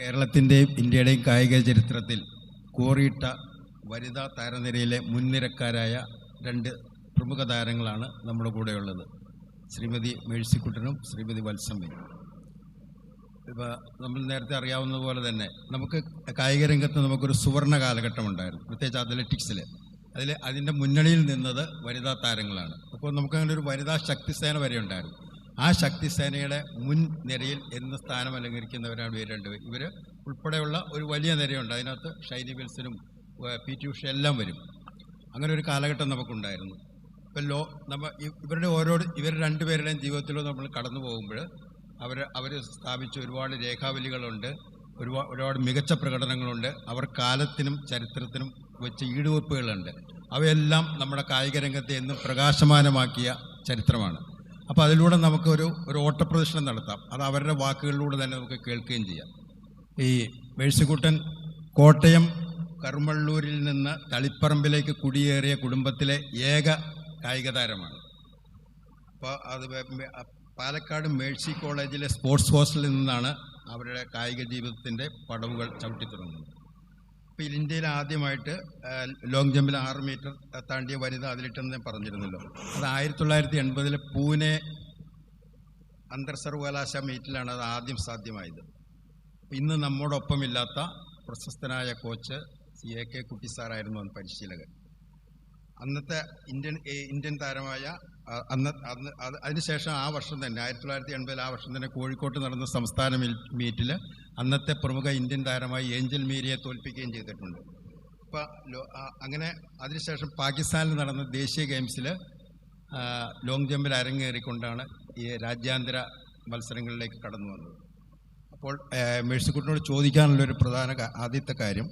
കേരളത്തിൻ്റെയും ഇന്ത്യയുടെയും കായിക ചരിത്രത്തിൽ കോറിയിട്ട വനിതാ താരനിരയിലെ മുൻനിരക്കാരായ രണ്ട് പ്രമുഖ താരങ്ങളാണ് നമ്മുടെ കൂടെയുള്ളത്. ശ്രീമതി മേഴ്സിക്കുട്ടനും ശ്രീമതി വത്സമ്മയും. ഇപ്പോൾ നമ്മൾ നേരത്തെ അറിയാവുന്നതുപോലെ തന്നെ നമുക്ക് കായിക രംഗത്ത് നമുക്കൊരു സുവർണ കാലഘട്ടം ഉണ്ടായിരുന്നു, പ്രത്യേകിച്ച് അത്ലറ്റിക്സിൽ. അതിൻ്റെ മുന്നണിയിൽ നിന്നത് വനിതാ താരങ്ങളാണ്. അപ്പോൾ നമുക്കങ്ങനെ ഒരു വനിതാ ശക്തിസേന വരെ ഉണ്ടായിരുന്നു. ആ ശക്തിസേനയുടെ മുൻ നിരയിൽ എന്ന് സ്ഥാനം അലങ്കരിക്കുന്നവരാണ് ഇവർ രണ്ടുപേർ. ഇവർ ഉൾപ്പെടെയുള്ള ഒരു വലിയ നിരയുണ്ട്. അതിനകത്ത് ഷൈനി വിൽസനും പി.ടി. ഉഷ എല്ലാം വരും. അങ്ങനെ ഒരു കാലഘട്ടം നമുക്കുണ്ടായിരുന്നു. ഇപ്പം ഇവർ രണ്ടുപേരുടെയും ജീവിതത്തിലൂടെ നമ്മൾ കടന്നു പോകുമ്പോൾ അവർ സ്ഥാപിച്ച ഒരുപാട് രേഖാവലികളുണ്ട്, ഒരുപാട് മികച്ച പ്രകടനങ്ങളുണ്ട്. അവർ കാലത്തിനും ചരിത്രത്തിനും വെച്ച ഈടുവെപ്പുകളുണ്ട്. അവയെല്ലാം നമ്മുടെ കായിക രംഗത്തെ എന്നും പ്രകാശമാനമാക്കിയ ചരിത്രമാണ്. അപ്പോൾ അതിലൂടെ നമുക്കൊരു ഓട്ടപ്രദർശനം നടത്താം. അത് അവരുടെ വാക്കുകളിലൂടെ തന്നെ നമുക്ക് കേൾക്കുകയും ചെയ്യാം. ഈ മേഴ്സിക്കുട്ടൻ കോട്ടയം കരുമള്ളൂരിൽ നിന്ന് തളിപ്പറമ്പിലേക്ക് കുടിയേറിയ കുടുംബത്തിലെ ഏക കായിക താരമാണ്. അപ്പോൾ അത് പാലക്കാട് മേഴ്സി കോളേജിലെ സ്പോർട്സ് ഹോസ്റ്റലിൽ നിന്നാണ് അവരുടെ കായിക ജീവിതത്തിൻ്റെ പടവുകൾ ചവിട്ടിത്തുടങ്ങുന്നത്. ഇപ്പോൾ ഇന്ത്യയിൽ ആദ്യമായിട്ട് ലോങ് ജമ്പിൽ 6 മീറ്റർ താണ്ടിയ വനിത അതിലിട്ടെന്ന് ഞാൻ പറഞ്ഞിരുന്നല്ലോ. അത് 1980 പൂനെ അന്തർ സർവകലാശാല മീറ്റിലാണ് അത് ആദ്യം സാധ്യമായത്. ഇന്ന് നമ്മോടൊപ്പമില്ലാത്ത പ്രശസ്തനായ കോച്ച് A.K. കുട്ടി സാറായിരുന്നു അന്ന് പരിശീലകൻ. അന്നത്തെ ഇന്ത്യൻ താരമായ അതിനുശേഷം ആ വർഷം തന്നെ 1980 ആ വർഷം തന്നെ കോഴിക്കോട്ട് നടന്ന സംസ്ഥാന മീറ്റിൽ അന്നത്തെ പ്രമുഖ ഇന്ത്യൻ താരമായി ഏഞ്ചൽ മീരയെ തോൽപ്പിക്കുകയും ചെയ്തിട്ടുണ്ട്. അപ്പോൾ അങ്ങനെ അതിനുശേഷം പാകിസ്ഥാനിൽ നടന്ന ദേശീയ ഗെയിംസിൽ ലോങ് ജമ്പിൽ അരങ്ങേറിക്കൊണ്ടാണ് ഈ രാജ്യാന്തര മത്സരങ്ങളിലേക്ക് കടന്നു വന്നത്. അപ്പോൾ മേഴ്സിക്കുട്ടനോട് ചോദിക്കാനുള്ളൊരു ആദ്യത്തെ കാര്യം,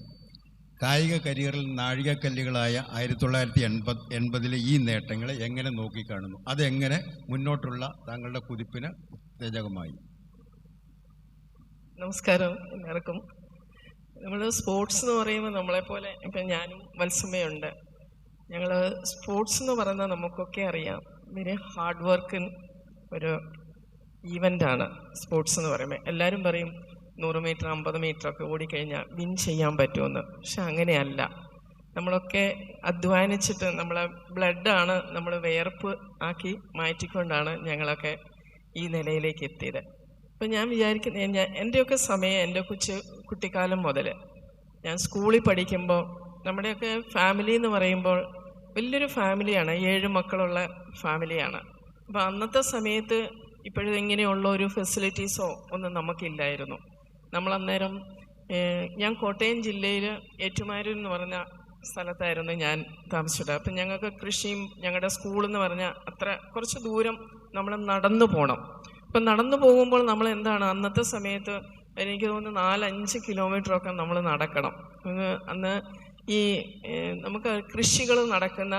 കായിക കരിയറിൽ നാഴികക്കല്ലുകളായ 1980 ഈ നേട്ടങ്ങളെ എങ്ങനെ നോക്കിക്കാണുന്നു? അതെങ്ങനെ മുന്നോട്ടുള്ള താങ്കളുടെ കുതിപ്പിന് ഉത്തേജകമായി? നമസ്കാരം എല്ലാവർക്കും. നമ്മൾ സ്പോർട്സ് എന്ന് പറയുമ്പോൾ നമ്മളെപ്പോലെ ഇപ്പം ഞാനും വത്സമ്മയുണ്ട്. ഞങ്ങൾ സ്പോർട്സ് എന്ന് പറയുന്നത് നമുക്കൊക്കെ അറിയാം, വെരി ഹാർഡ് വർക്കിൻ ഒരു ഈവൻ്റാണ് സ്പോർട്സ് എന്ന് പറയുമ്പോൾ. എല്ലാവരും പറയും 100 മീറ്റർ 50 മീറ്ററൊക്കെ ഓടിക്കഴിഞ്ഞാൽ വിൻ ചെയ്യാൻ പറ്റുമെന്ന്. പക്ഷെ അങ്ങനെയല്ല. നമ്മളൊക്കെ അധ്വാനിച്ചിട്ട് നമ്മളെ ബ്ലഡാണ് നമ്മൾ വിയർപ്പ് ആക്കി മാറ്റിക്കൊണ്ടാണ് ഞങ്ങളൊക്കെ ഈ നിലയിലേക്ക് എത്തിയത്. അപ്പം ഞാൻ വിചാരിക്കുന്നത്, എൻ്റെയൊക്കെ സമയം എൻ്റെ കുട്ടിക്കാലം മുതൽ ഞാൻ സ്കൂളിൽ പഠിക്കുമ്പോൾ നമ്മുടെയൊക്കെ ഫാമിലി എന്ന് പറയുമ്പോൾ വലിയൊരു ഫാമിലിയാണ്, 7 മക്കളുള്ള ഫാമിലിയാണ്. അപ്പോൾ അന്നത്തെ സമയത്ത് ഇപ്പോഴിങ്ങനെയുള്ള ഒരു ഫെസിലിറ്റീസോ ഒന്നും നമുക്കില്ലായിരുന്നു. നമ്മളന്നേരം ഞാൻ കോട്ടയം ജില്ലയിൽ ഏറ്റുമാനൂർ എന്ന് പറഞ്ഞ സ്ഥലത്തായിരുന്നു ഞാൻ താമസിച്ചത്. അപ്പം ഞങ്ങൾക്ക് കൃഷിയും ഞങ്ങളുടെ സ്കൂളെന്ന് പറഞ്ഞാൽ കുറച്ച് ദൂരം നമ്മൾ നടന്നു പോകണം. അപ്പം നടന്നു പോകുമ്പോൾ നമ്മൾ എന്താണ്, അന്നത്തെ സമയത്ത് എനിക്ക് തോന്നുന്നു 4-5 കിലോമീറ്ററൊക്കെ നമ്മൾ നടക്കണം. അന്ന് ഈ നമുക്ക് കൃഷികൾ നടക്കുന്ന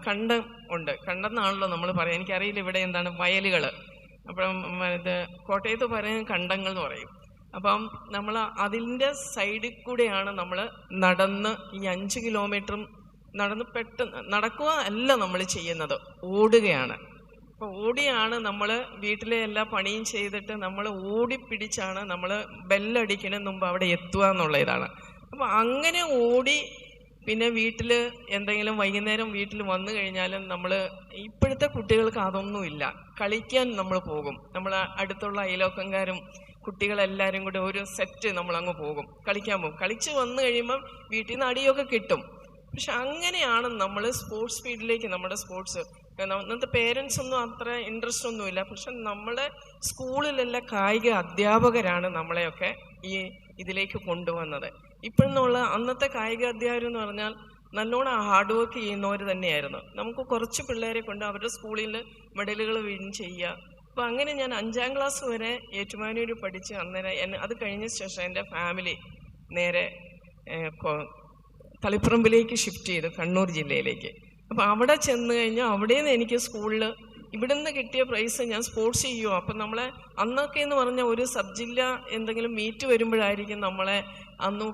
കണ്ടം ഉണ്ട്. കണ്ടെന്നാണല്ലോ നമ്മൾ പറയാം, എനിക്കറിയില്ല ഇവിടെ എന്താണ് വയലുകൾ. അപ്പം ഇത് കോട്ടയത്ത് പറയുന്ന കണ്ടങ്ങൾ എന്ന് പറയും. അപ്പം നമ്മൾ അതിൻ്റെ സൈഡിൽ കൂടെയാണ് നമ്മൾ നടന്ന് ഈ 5 കിലോമീറ്ററും നടന്ന് പെട്ടെന്ന് നടക്കുക അല്ല നമ്മൾ ചെയ്യുന്നത്, ഓടുകയാണ്. അപ്പോൾ ഓടിയാണ് നമ്മൾ വീട്ടിലെ എല്ലാ പണിയും ചെയ്തിട്ട് നമ്മൾ ഓടിപ്പിടിച്ചാണ് നമ്മൾ ബെല്ലടിക്കുന്നതിന് മുമ്പ് അവിടെ എത്തുക എന്നുള്ള ഇതാണ്. അപ്പോൾ അങ്ങനെ ഓടി പിന്നെ വീട്ടിൽ എന്തെങ്കിലും വൈകുന്നേരം വീട്ടിൽ വന്നു കഴിഞ്ഞാലും നമ്മൾ ഇപ്പോഴത്തെ കുട്ടികൾക്ക് അതൊന്നുമില്ല. കളിക്കാൻ നമ്മൾ പോകും, നമ്മൾ അടുത്തുള്ള അയലോക്കംകാരും കുട്ടികളെല്ലാവരും കൂടെ ഒരു സെറ്റ് നമ്മളങ്ങ് പോകും, കളിക്കാൻ പോകും. കളിച്ച് വന്നു കഴിയുമ്പം വീട്ടിൽ നിന്ന് അടിയൊക്കെ കിട്ടും. പക്ഷെ അങ്ങനെയാണ് നമ്മൾ സ്പോർട്സ് ഫീൽഡിലേക്ക് നമ്മുടെ സ്പോർട്സ്. ഇന്നത്തെ പേരൻസ് ഒന്നും അത്ര ഇൻട്രസ്റ്റ് ഒന്നുമില്ല. പക്ഷെ നമ്മുടെ സ്കൂളിലെല്ലാം കായിക അധ്യാപകരാണ് നമ്മളെയൊക്കെ ഈ ഇതിലേക്ക് കൊണ്ടുവന്നത്. ഇപ്പോഴെന്നുള്ള അന്നത്തെ കായിക അധ്യാപകർ എന്ന് പറഞ്ഞാൽ നല്ലോണം ഹാർഡ് വർക്ക് ചെയ്യുന്നവർ തന്നെയായിരുന്നു. നമുക്ക് കുറച്ച് പിള്ളേരെ കൊണ്ട് അവരുടെ സ്കൂളിൽ മെഡലുകൾ വിൻ ചെയ്യുക. അപ്പോൾ അങ്ങനെ ഞാൻ 5ാം ക്ലാസ് വരെ ഏറ്റുമാനൂർ പഠിച്ച് അന്നേരം അത് കഴിഞ്ഞ ശേഷം എൻ്റെ ഫാമിലി നേരെ തളിപ്പറമ്പിലേക്ക് ഷിഫ്റ്റ് ചെയ്തു, കണ്ണൂർ ജില്ലയിലേക്ക്. അപ്പോൾ അവിടെ ചെന്ന് കഴിഞ്ഞാൽ അവിടെ നിന്ന് എനിക്ക് സ്കൂളിൽ ഇവിടെ നിന്ന് കിട്ടിയ പ്രൈസ് ഞാൻ സ്പോർട്സ് ചെയ്യുമോ. അപ്പം നമ്മളെ അന്നൊക്കെ എന്ന് പറഞ്ഞാൽ ഒരു സബ് ജില്ല എന്തെങ്കിലും മീറ്റ് വരുമ്പോഴായിരിക്കും നമ്മളെ അന്ന്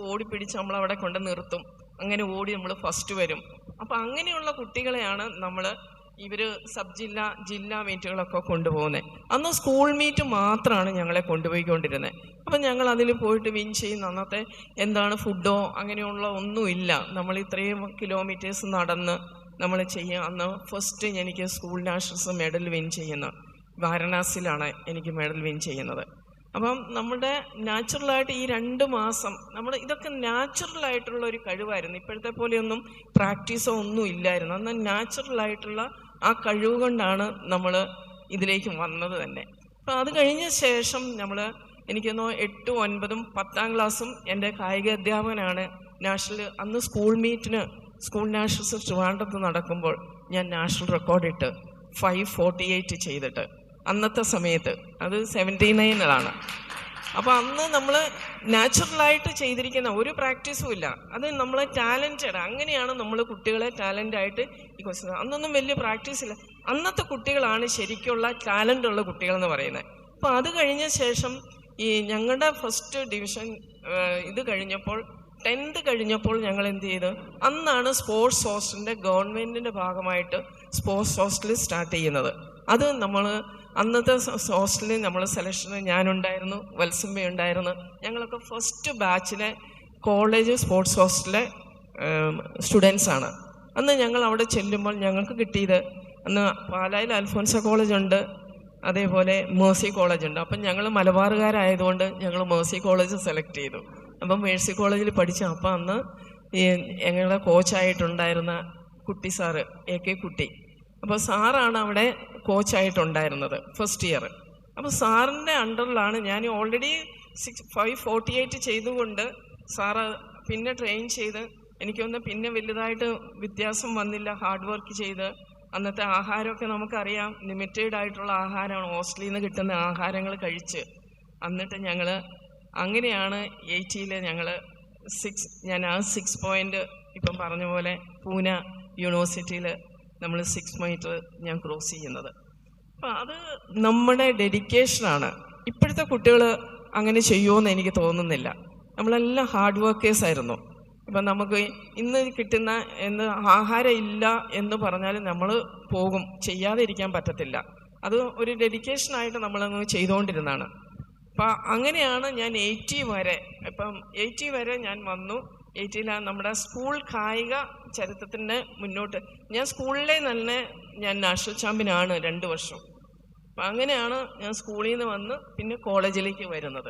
ഓടിപ്പിടിച്ച് നമ്മളവിടെ കൊണ്ട് നിർത്തും. അങ്ങനെ ഓടി നമ്മൾ ഫസ്റ്റ് വരും. അപ്പം അങ്ങനെയുള്ള കുട്ടികളെയാണ് നമ്മൾ ഇവർ സബ് ജില്ലാ മീറ്റുകളൊക്കെ കൊണ്ടുപോകുന്നത്. അന്ന് സ്കൂൾ മീറ്റ് മാത്രമാണ് ഞങ്ങളെ കൊണ്ടുപോയിക്കൊണ്ടിരുന്നത്. അപ്പം ഞങ്ങൾ അതിൽ പോയിട്ട് വിൻ ചെയ്യുന്ന അന്നത്തെ എന്താണ് ഫുഡോ അങ്ങനെയുള്ള ഒന്നുമില്ല. നമ്മൾ ഇത്രയും കിലോമീറ്റേഴ്സ് നടന്ന് നമ്മൾ ചെയ്യുക. അന്ന് ഫസ്റ്റ് എനിക്ക് സ്കൂൾ നാഷണൽസ് മെഡൽ വിൻ ചെയ്യുന്ന വാരണാസിയിലാണ് എനിക്ക് മെഡൽ വിൻ ചെയ്യുന്നത്. അപ്പം നമ്മുടെ നാച്ചുറലായിട്ട് ഈ 2 മാസം നമ്മൾ ഇതൊക്കെ നാച്ചുറലായിട്ടുള്ള ഒരു കഴിവായിരുന്നു. ഇപ്പോഴത്തെ പോലെയൊന്നും പ്രാക്ടീസോ ഒന്നും ഇല്ലായിരുന്നു. അന്ന് നാച്ചുറലായിട്ടുള്ള ആ കഴിവ് കൊണ്ടാണ് നമ്മൾ ഇതിലേക്ക് വന്നത് തന്നെ. അപ്പം അത് കഴിഞ്ഞ ശേഷം നമ്മൾ എനിക്കൊന്ന് 8, 9, 10ാം ക്ലാസ്സും എൻ്റെ കായിക അധ്യാപകനാണ് അന്ന് സ്കൂൾ നാഷണൽസ് ട്രിവാൻഡ്രത്ത് നടക്കുമ്പോൾ ഞാൻ നാഷണൽ റെക്കോർഡിട്ട് 5:48 ചെയ്തിട്ട് അന്നത്തെ സമയത്ത് അത് 79ലാണ്. അപ്പോൾ അന്ന് നമ്മൾ നാച്ചുറലായിട്ട് ചെയ്തിരിക്കുന്ന ഒരു പ്രാക്ടീസും ഇല്ല. അത് നമ്മൾ ടാലൻറ്റഡ്, അങ്ങനെയാണ് നമ്മൾ കുട്ടികളെ ടാലൻ്റായിട്ട് ഈ ക്വസ്റ്റ്യൻ. അന്നൊന്നും വലിയ പ്രാക്ടീസ് ഇല്ല. അന്നത്തെ കുട്ടികളാണ് ശരിക്കുള്ള ടാലൻ്റ് ഉള്ള കുട്ടികളെന്ന് പറയുന്നത്. അപ്പോൾ അത് കഴിഞ്ഞ ശേഷം ഈ ഞങ്ങളുടെ ഫസ്റ്റ് ഡിവിഷൻ ഇത് കഴിഞ്ഞപ്പോൾ 10th കഴിഞ്ഞപ്പോൾ ഞങ്ങൾ എന്ത് ചെയ്തു, അന്നാണ് സ്പോർട്സ് ഹോസ്റ്റലിൻ്റെ ഗവൺമെൻറ്റിൻ്റെ ഭാഗമായിട്ട് സ്പോർട്സ് ഹോസ്റ്റൽ സ്റ്റാർട്ട് ചെയ്യുന്നത്. അത് നമ്മൾ അന്നത്തെ ഹോസ്റ്റലിൽ നമ്മൾ സെലക്ഷന് ഞാനുണ്ടായിരുന്നു, വത്സമ്മയുണ്ടായിരുന്നു. ഞങ്ങളൊക്കെ ഫസ്റ്റ് ബാച്ചിലെ കോളേജ് സ്പോർട്സ് ഹോസ്റ്റലിലെ സ്റ്റുഡൻസാണ്. അന്ന് ഞങ്ങൾ അവിടെ ചെല്ലുമ്പോൾ ഞങ്ങൾക്ക് കിട്ടിയത്, അന്ന് പാലായിൽ അൽഫോൻസ കോളേജുണ്ട്, അതേപോലെ മേഴ്സി കോളേജുണ്ട്. അപ്പം ഞങ്ങൾ മലബാറുകാരായതുകൊണ്ട് ഞങ്ങൾ മേഴ്സി കോളേജ് സെലക്ട് ചെയ്തു. അപ്പം മേഴ്സി കോളേജിൽ പഠിച്ച അപ്പം അന്ന് ഞങ്ങളുടെ കോച്ചായിട്ടുണ്ടായിരുന്ന കുട്ടി സാറ് AK കുട്ടി. അപ്പോൾ സാറാണ് അവിടെ കോച്ചായിട്ടുണ്ടായിരുന്നത് ഫസ്റ്റ് ഇയർ. അപ്പോൾ സാറിൻ്റെ അണ്ടറിലാണ് ഞാൻ ഓൾറെഡി 5:48 ചെയ്തുകൊണ്ട് സാറ് പിന്നെ ട്രെയിൻ ചെയ്ത് എനിക്കൊന്ന് പിന്നെ വലുതായിട്ട് വ്യത്യാസം വന്നില്ല. ഹാർഡ് വർക്ക് ചെയ്ത് അന്നത്തെ ആഹാരമൊക്കെ നമുക്കറിയാം, ലിമിറ്റഡ് ആയിട്ടുള്ള ആഹാരമാണ്, ഹോസ്റ്റലിൽ നിന്ന് കിട്ടുന്ന ആഹാരങ്ങൾ കഴിച്ച് എന്നിട്ട് ഞങ്ങൾ അങ്ങനെയാണ് 80ൽ ഞങ്ങൾ ഞാൻ ആ 6 പോയിൻ്റ് ഇപ്പം പറഞ്ഞ പോലെ പൂന യൂണിവേഴ്സിറ്റിയിൽ നമ്മൾ 6 മീറ്റർ ഞാൻ ക്രോസ് ചെയ്യുന്നത്. അപ്പം അത് നമ്മുടെ ഡെഡിക്കേഷനാണ്. ഇപ്പോഴത്തെ കുട്ടികൾ അങ്ങനെ ചെയ്യുമെന്ന് എനിക്ക് തോന്നുന്നില്ല. നമ്മളെല്ലാം ഹാർഡ് വർക്കേഴ്സായിരുന്നു. ഇപ്പം നമുക്ക് ഇന്ന് കിട്ടുന്ന ആഹാരം ഇല്ല എന്ന് പറഞ്ഞാൽ നമ്മൾ പോകും, ചെയ്യാതെ ഇരിക്കാൻ പറ്റത്തില്ല. അത് ഒരു ഡെഡിക്കേഷനായിട്ട് നമ്മളങ്ങ് ചെയ്തുകൊണ്ടിരുന്നതാണ്. അപ്പം അങ്ങനെയാണ് ഞാൻ 80 വരെ, ഇപ്പം 80 വരെ ഞാൻ വന്നു. 80ലാണ് നമ്മുടെ സ്കൂൾ കായിക ചരിത്രത്തിൻ്റെ മുന്നോട്ട്. ഞാൻ സ്കൂളിലെ തന്നെ ഞാൻ നാഷണൽ ചാമ്പ്യനാണ് 2 വർഷം. അപ്പം അങ്ങനെയാണ് ഞാൻ സ്കൂളിൽ നിന്ന് വന്ന് പിന്നെ കോളേജിലേക്ക് വരുന്നത്.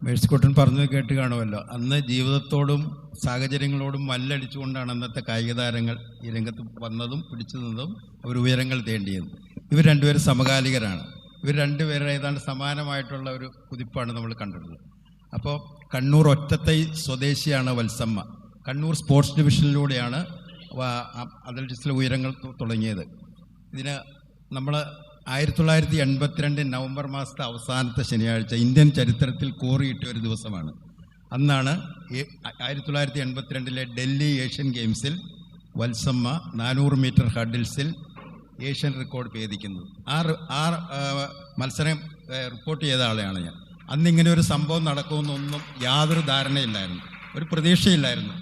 മേഴ്സിക്കുട്ടൻ പറഞ്ഞത് കേട്ട് കാണുമല്ലോ. അന്ന് ജീവിതത്തോടും സാഹചര്യങ്ങളോടും മല്ലടിച്ചുകൊണ്ടാണ് അന്നത്തെ കായിക താരങ്ങൾ ഈ രംഗത്ത് വന്നതും പിടിച്ചു നിന്നതും അവർ ഉയരങ്ങൾ തേണ്ടിയതും. ഇവർ രണ്ടുപേരും സമകാലികരാണ്. ഇവർ രണ്ടുപേരുടെ ഏതാണ്ട് സമാനമായിട്ടുള്ള ഒരു കുതിപ്പാണ് നമ്മൾ കണ്ടിട്ടുള്ളത്. അപ്പോൾ കണ്ണൂർ ഒറ്റത്തൈ സ്വദേശിയാണ് വത്സമ്മ. കണ്ണൂർ സ്പോർട്സ് ഡിവിഷനിലൂടെയാണ് അത്ലറ്റിക്സിലെ ഉയരങ്ങൾ തുടങ്ങിയത്. ഇതിന് നമ്മൾ 1982 നവംബർ മാസത്തെ അവസാനത്തെ ശനിയാഴ്ച ഇന്ത്യൻ ചരിത്രത്തിൽ കോറിയിട്ട ഒരു ദിവസമാണ്. അന്നാണ് 1982 ഡൽഹി ഏഷ്യൻ ഗെയിംസിൽ വത്സമ്മ 400 മീറ്റർ ഹഡിൽസിൽ ഏഷ്യൻ റെക്കോർഡ് ഭേദിക്കുന്നത്. ആ മത്സരം റിപ്പോർട്ട് ചെയ്ത ആളെയാണ് ഞാൻ. അന്നിങ്ങനെ ഒരു സംഭവം നടക്കുമെന്നൊന്നും യാതൊരു ധാരണയില്ലായിരുന്നു, ഒരു പ്രതീക്ഷയില്ലായിരുന്നു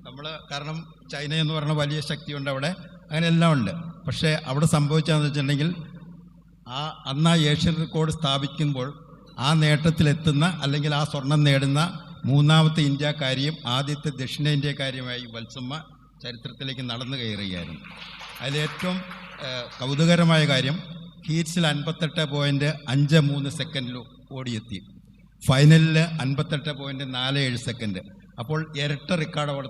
നമ്മൾ. കാരണം ചൈന എന്ന് പറഞ്ഞ വലിയ ശക്തിയുണ്ട് അവിടെ, അങ്ങനെ എല്ലാം ഉണ്ട്. പക്ഷേ അവിടെ സംഭവിച്ചതെന്ന് വെച്ചിട്ടുണ്ടെങ്കിൽ അന്ന് ആ ഏഷ്യൻ റെക്കോർഡ് സ്ഥാപിക്കുമ്പോൾ ആ നേട്ടത്തിലെത്തുന്ന അല്ലെങ്കിൽ ആ സ്വർണം നേടുന്ന 3ാമത്തെ ഇന്ത്യക്കാരിയും ആദ്യത്തെ ദക്ഷിണേന്ത്യക്കാരിയുമായി വത്സമ്മ ചരിത്രത്തിലേക്ക് നടന്നു കയറുകയായിരുന്നു. അതിലേറ്റവും കൗതുകരമായ കാര്യം, ഹീറ്റ്സിൽ 58.53 സെക്കൻഡിൽ ഓടിയെത്തി. ഫൈനലിൽ 58.47 സെക്കൻഡ്. അപ്പോൾ ഇരട്ട റെക്കോർഡ് അവിടെ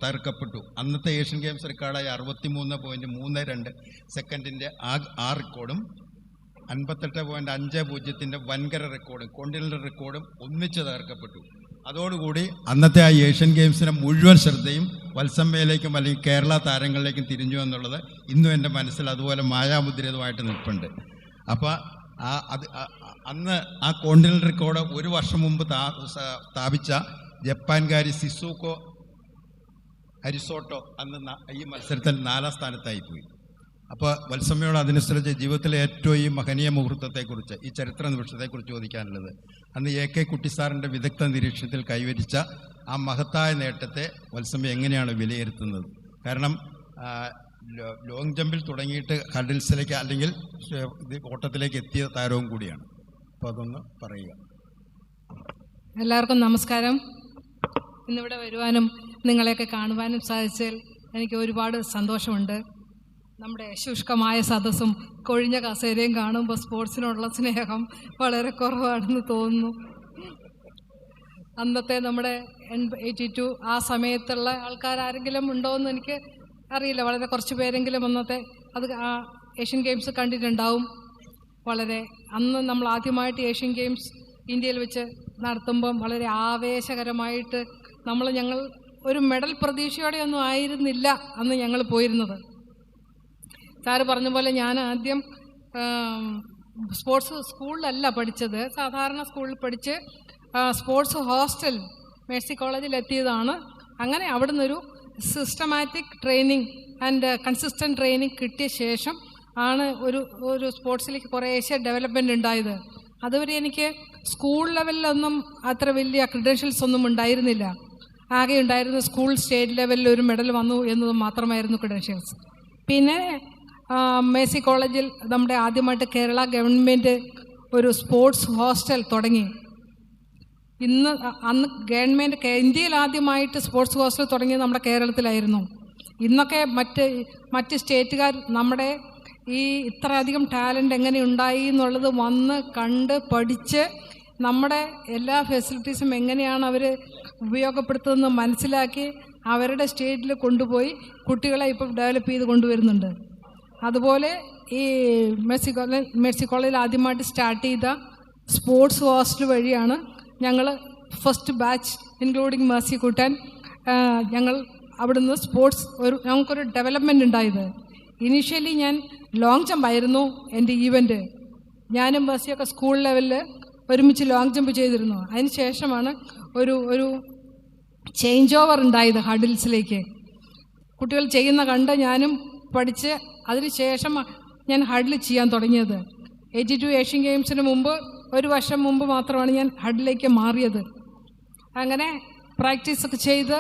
തകർക്കപ്പെട്ടു. അന്നത്തെ ഏഷ്യൻ ഗെയിംസ് റെക്കോർഡായ 63.32 സെക്കൻഡിൻ്റെ ആ റെക്കോർഡും 58.50 വൻകര റെക്കോർഡും കോണ്ടിനെൻ്റൽ റെക്കോർഡും ഒന്നിച്ച് തകർക്കപ്പെട്ടു. അതോടുകൂടി അന്നത്തെ ആ ഏഷ്യൻ ഗെയിംസിനെ മുഴുവൻ ശ്രദ്ധയും വത്സമ്മയിലേക്കും അല്ലെങ്കിൽ കേരള താരങ്ങളിലേക്കും തിരിഞ്ഞു എന്നുള്ളത് ഇന്നും എൻ്റെ മനസ്സിൽ അതുപോലെ മായാമുദ്രിതമായിട്ട് നിൽപ്പുണ്ട്. അപ്പോൾ അന്ന് ആ കോണ്ടിനെൻ്റൽ റെക്കോർഡ് 1 വർഷം മുമ്പ് സ്ഥാപിച്ച ജപ്പാൻകാരി സിസുക്കോ അരിസോട്ടോ അന്ന് ഈ മത്സരത്തിൽ 4ാം സ്ഥാനത്തായിപ്പോയി. അപ്പോൾ വത്സമ്മയോട് അതിനനുസരിച്ച് ജീവിതത്തിലെ ഏറ്റവും ഈ മഹനീയ മുഹൂർത്തത്തെക്കുറിച്ച്, ഈ ചരിത്ര നിമിഷത്തെക്കുറിച്ച് ചോദിക്കാനുള്ളത്, അന്ന് AK കുട്ടി സാറിൻ്റെ വിദഗ്ധ നിരീക്ഷണത്തിൽ കൈവരിച്ച ആ മഹത്തായ നേട്ടത്തെ വത്സമ്മ എങ്ങനെയാണ് വിലയിരുത്തുന്നത്? കാരണം ലോങ് ജമ്പിൽ തുടങ്ങിയിട്ട് ഹഡിൽസിലേക്ക് അല്ലെങ്കിൽ ഓട്ടത്തിലേക്ക് എത്തിയ താരവും കൂടിയാണ്. അപ്പോൾ അതൊന്ന് പറയുക. എല്ലാവർക്കും നമസ്കാരം. ഇന്നിവിടെ വരുവാനും നിങ്ങളെയൊക്കെ കാണുവാനും സാധിച്ചതിൽ എനിക്ക് ഒരുപാട് സന്തോഷമുണ്ട്. നമ്മുടെ ശുഷ്കമായ സദസ്സും കൊഴിഞ്ഞ കസേരയും കാണുമ്പോൾ സ്പോർട്സിനോടുള്ള സ്നേഹം വളരെ കുറവാണെന്ന് തോന്നുന്നു. അന്നത്തെ നമ്മുടെ 82 ആ സമയത്തുള്ള ആൾക്കാരാരെങ്കിലും ഉണ്ടോ എന്ന് എനിക്ക് അറിയില്ല. വളരെ കുറച്ച് പേരെങ്കിലും അന്നത്തെ ആ ഏഷ്യൻ ഗെയിംസ് കണ്ടിട്ടുണ്ടാവും. വളരെ അന്ന് നമ്മൾ ആദ്യമായിട്ട് ഏഷ്യൻ ഗെയിംസ് ഇന്ത്യയിൽ വെച്ച് നടത്തുമ്പം വളരെ ആവേശകരമായിട്ട് ഞങ്ങൾ ഒരു മെഡൽ പ്രതീക്ഷയോടെയൊന്നും ആയിരുന്നില്ല അന്ന് ഞങ്ങൾ പോയിരുന്നത്. സാറ് പറഞ്ഞ പോലെ ഞാൻ ആദ്യം സ്പോർട്സ് സ്കൂളിലല്ല പഠിച്ചത്, സാധാരണ സ്കൂളിൽ പഠിച്ച് സ്പോർട്സ് ഹോസ്റ്റൽ മേഴ്സി കോളേജിൽ എത്തിയതാണ്. അങ്ങനെ അവിടെ നിന്നൊരു systematic training and consistent training കിട്ടിയ ശേഷം ആണ് ഒരു സ്പോർട്സിലേക്ക് കുറേശ്ശെ ഡെവലപ്മെൻ്റ് ഉണ്ടായത്. അതുവരെ എനിക്ക് സ്കൂൾ ലെവലിലൊന്നും അത്ര വലിയ ക്രെഡൻഷ്യൽസ് ഒന്നും ഉണ്ടായിരുന്നില്ല. ആകെ ഉണ്ടായിരുന്ന സ്കൂൾ സ്റ്റേറ്റ് ലെവലിൽ ഒരു മെഡൽ വന്നു എന്നത് മാത്രമായിരുന്നു ക്രെഡൻഷ്യൽസ്. പിന്നെ മേഴ്സി കോളേജിൽ നമ്മുടെ ആദ്യമായിട്ട് കേരള ഗവൺമെൻറ് ഒരു സ്പോർട്സ് ഹോസ്റ്റൽ തുടങ്ങി. അന്ന് ഗവൺമെൻറ് ഇന്ത്യയിൽ ആദ്യമായിട്ട് സ്പോർട്സ് ഹോസ്റ്റൽ തുടങ്ങിയത് നമ്മുടെ കേരളത്തിലായിരുന്നു. ഇന്നൊക്കെ മറ്റ് സ്റ്റേറ്റുകാർ നമ്മുടെ ഈ ഇത്രയധികം ടാലൻ്റ് എങ്ങനെ ഉണ്ടായി എന്നുള്ളത് വന്ന് കണ്ട് പഠിച്ച് നമ്മുടെ എല്ലാ ഫെസിലിറ്റീസും എങ്ങനെയാണ് അവർ ഉപയോഗപ്പെടുത്തുന്നത് മനസ്സിലാക്കി അവരുടെ സ്റ്റേറ്റിൽ കൊണ്ടുപോയി കുട്ടികളെ ഇപ്പം ഡെവലപ്പ് ചെയ്ത് കൊണ്ടുവരുന്നുണ്ട്. അതുപോലെ ഈ മേഴ്സി കോളേജിൽ ആദ്യമായിട്ട് സ്റ്റാർട്ട് ചെയ്ത സ്പോർട്സ് ഹോസ്റ്റൽ വഴിയാണ് ഞങ്ങൾ ഫസ്റ്റ് ബാച്ച് ഇൻക്ലൂഡിങ് മേഴ്സി കുട്ടൻ ഞങ്ങൾ അവിടുന്ന് സ്പോർട്സ് ഞങ്ങൾക്കൊരു ഡെവലപ്മെൻ്റ് ഉണ്ടായത്. ഇനീഷ്യലി ഞാൻ ലോങ് ജമ്പ് ആയിരുന്നു എൻ്റെ ഈവൻറ്റ്. ഞാനും മേഴ്സിയൊക്കെ സ്കൂൾ ലെവലിൽ ഒരുമിച്ച് ലോങ് ജമ്പ് ചെയ്തിരുന്നു. അതിന് ശേഷമാണ് ഒരു ചേഞ്ച് ഓവർ ഉണ്ടായത് ഹഡിൽസിലേക്ക്. കുട്ടികൾ ചെയ്യുന്ന കണ്ട് ഞാനും പഠിച്ച് അതിന് ശേഷം ഞാൻ ഹഡിൽ ചെയ്യാൻ തുടങ്ങിയത്. 82 ഏഷ്യൻ ഗെയിംസിന് മുമ്പ് ഒരു വർഷം മുമ്പ് മാത്രമാണ് ഞാൻ ഹഡിലേക്ക് മാറിയത്. അങ്ങനെ പ്രാക്ടീസൊക്കെ ചെയ്ത്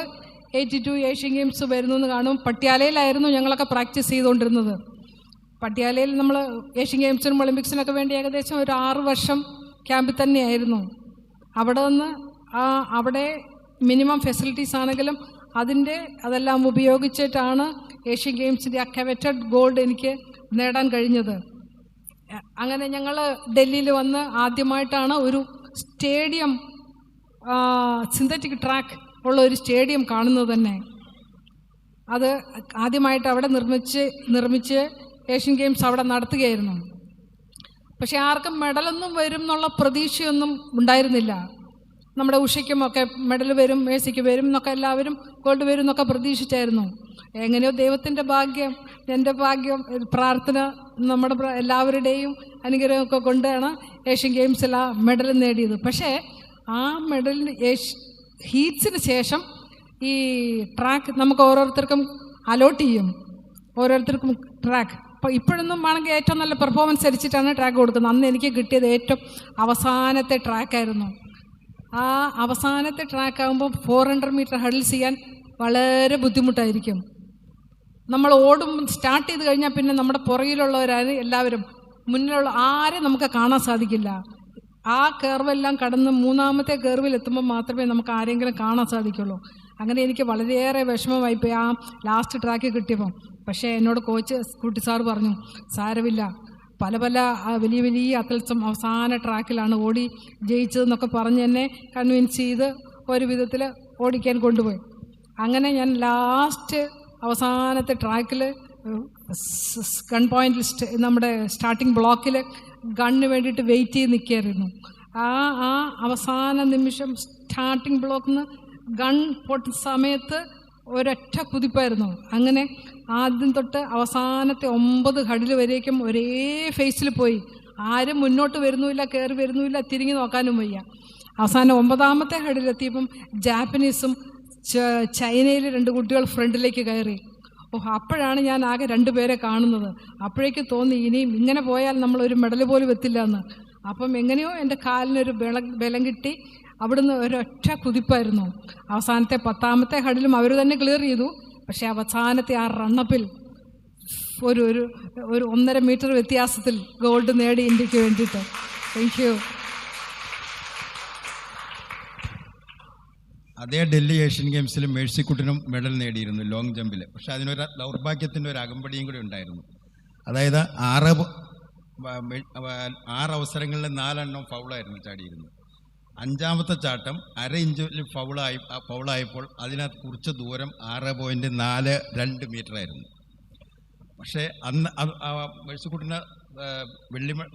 82 ഏഷ്യൻ ഗെയിംസ് വരുന്നു എന്ന് കാണും. പട്യാലയിലായിരുന്നു ഞങ്ങളൊക്കെ പ്രാക്ടീസ് ചെയ്തുകൊണ്ടിരുന്നത്. പട്യാലയിൽ നമ്മൾ ഏഷ്യൻ ഗെയിംസിനും ഒളിമ്പിക്സിനൊക്കെ വേണ്ടി ഏകദേശം ഒരു 6 വർഷം ക്യാമ്പിൽ തന്നെയായിരുന്നു. അവിടെ നിന്ന് അവിടെ മിനിമം ഫെസിലിറ്റീസ് ആണെങ്കിലും അതെല്ലാം ഉപയോഗിച്ചിട്ടാണ് ഏഷ്യൻ ഗെയിംസിൻ്റെ ആ കവറ്റഡ് ഗോൾഡ് എനിക്ക് നേടാൻ കഴിഞ്ഞത്. അങ്ങനെ ഞങ്ങൾ ഡൽഹിയിൽ വന്ന് ആദ്യമായിട്ടാണ് ഒരു സ്റ്റേഡിയം സിന്തറ്റിക് ട്രാക്ക് ഉള്ള ഒരു സ്റ്റേഡിയം കാണുന്നത് തന്നെ. അത് ആദ്യമായിട്ട് അവിടെ നിർമ്മിച്ച് ഏഷ്യൻ ഗെയിംസ് അവിടെ നടത്തുകയായിരുന്നു. പക്ഷേ ആർക്കും മെഡലൊന്നും വരും എന്നുള്ള പ്രതീക്ഷയൊന്നും ഉണ്ടായിരുന്നില്ല. നമ്മുടെ ഉഷയ്ക്കുമൊക്കെ മെഡൽ വരും, മേഴ്സിക്ക് വരും എന്നൊക്കെ എല്ലാവരും ഗോൾഡ് വരും എന്നൊക്കെ പ്രതീക്ഷിച്ചായിരുന്നു. എങ്ങനെയോ ദൈവത്തിൻ്റെ ഭാഗ്യം, എൻ്റെ ഭാഗ്യം, പ്രാർത്ഥന, നമ്മുടെ എല്ലാവരുടെയും അനുഗ്രഹമൊക്കെ കൊണ്ടാണ് ഏഷ്യൻ ഗെയിംസിൽ ആ മെഡൽ നേടിയത്. പക്ഷേ ആ മെഡലിന് ഹീറ്റ്സിന് ശേഷം ഈ ട്രാക്ക് നമുക്ക് ഓരോരുത്തർക്കും അലോട്ട് ചെയ്യും, ഓരോരുത്തർക്കും ട്രാക്ക്. അപ്പോൾ ഇപ്പോഴൊന്നും ആണെങ്കിൽ ഏറ്റവും നല്ല പെർഫോമൻസ് അടിച്ചിട്ടാണ് ട്രാക്ക് കൊടുക്കുന്നത്. അന്ന് എനിക്ക് കിട്ടിയത് ഏറ്റവും അവസാനത്തെ ട്രാക്കായിരുന്നു. ആ അവസാനത്തെ ട്രാക്കാകുമ്പോൾ 400 മീറ്റർ ഹഡിൽസ് ചെയ്യാൻ വളരെ ബുദ്ധിമുട്ടായിരിക്കും. നമ്മൾ സ്റ്റാർട്ട് ചെയ്ത് കഴിഞ്ഞാൽ പിന്നെ നമ്മുടെ പുറകിലുള്ളവരാണ് എല്ലാവരും, മുന്നിലുള്ള ആരെ നമുക്ക് കാണാൻ സാധിക്കില്ല. ആ കർവെല്ലാം കടന്ന് 3ാമത്തെ കർവിൽ എത്തുമ്പോൾ മാത്രമേ നമുക്ക് ആരെങ്കിലും കാണാൻ സാധിക്കുള്ളൂ. അങ്ങനെ എനിക്ക് വളരെയേറെ വിഷമമായിപ്പോയി ആ ലാസ്റ്റ് ട്രാക്ക് കിട്ടിയപ്പം. പക്ഷേ എന്നോട് കോച്ച് കുട്ടി സാറ് പറഞ്ഞു, സാരമില്ല, പല വലിയ വലിയ അത്ലറ്റ്സും അവസാന ട്രാക്കിലാണ് ഓടി ജയിച്ചതെന്നൊക്കെ പറഞ്ഞ് എന്നെ കൺവിൻസ് ചെയ്ത് ഒരു വിധത്തിൽ ഓടിക്കാൻ കൊണ്ടുപോയി. അങ്ങനെ ഞാൻ അവസാനത്തെ ട്രാക്കിൽ ഗൺ പോയിന്റിൽ നമ്മുടെ സ്റ്റാർട്ടിംഗ് ബ്ലോക്കിൽ ഗണ്ണിന് വേണ്ടിയിട്ട് വെയിറ്റ് ചെയ്ത് നിൽക്കുകയായിരുന്നു. ആ അവസാന നിമിഷം സ്റ്റാർട്ടിംഗ് ബ്ലോക്കിൽ നിന്ന് ഗൺ പൊട്ടുന്ന സമയത്ത് ഒരൊറ്റ കുതിപ്പായിരുന്നു. അങ്ങനെ ആദ്യം തൊട്ട് അവസാനത്തെ 9 ഹഡിൽ വരേക്കും ഒരേ ഫേസിൽ പോയി. ആരും മുന്നോട്ട് വരുന്നുമില്ല, കയറി വരുന്നുമില്ല, തിരിഞ്ഞു നോക്കാനും വയ്യ. അവസാനം 9ാമത്തെ ഹഡിലെത്തിയപ്പം ജാപ്പനീസും ചൈനയിൽ 2 കുട്ടികൾ ഫ്രണ്ടിലേക്ക് കയറി. അപ്പോഴാണ് ഞാൻ ആകെ 2 പേരെ കാണുന്നത്. അപ്പോഴേക്ക് തോന്നി ഇനിയും ഇങ്ങനെ പോയാൽ നമ്മളൊരു മെഡൽ പോലും എത്തില്ല എന്ന്. അപ്പം എങ്ങനെയോ എൻ്റെ കാലിനൊരു ബലം കിട്ടി. അവിടുന്ന് ഒരൊറ്റ കുതിപ്പായിരുന്നു. അവസാനത്തെ 10ാമത്തെ ഹഡിലും അവർ തന്നെ ക്ലിയർ ചെയ്തു. പക്ഷേ അവസാനത്തെ ആ റണ്ണപ്പിൽ ഒരു ഒരു ഒരു 1.5 മീറ്റർ വ്യത്യാസത്തിൽ ഗോൾഡ് നേടി ഇന്ത്യക്ക് വേണ്ടിയിട്ട്. Thank you. അതേ ഡൽഹി ഏഷ്യൻ ഗെയിംസിൽ മേഴ്സിക്കുട്ടനും മെഡൽ നേടിയിരുന്നു ലോങ് ജമ്പിൽ. പക്ഷെ അതിനൊരു ദൗർഭാഗ്യത്തിൻ്റെ ഒരു അകമ്പടിയും കൂടി ഉണ്ടായിരുന്നു. അതായത് 6 അവസരങ്ങളിൽ 4 എണ്ണം ഫൗളായിരുന്നു ചാടിയിരുന്നു. 5ാമത്തെ ചാട്ടം 1/2 ഇഞ്ചിൽ ഫൗളായപ്പോൾ അതിനകത്ത് കുറച്ച് ദൂരം 6.42 മീറ്ററായിരുന്നു. പക്ഷേ അന്ന് മേഴ്സിക്കുട്ടന്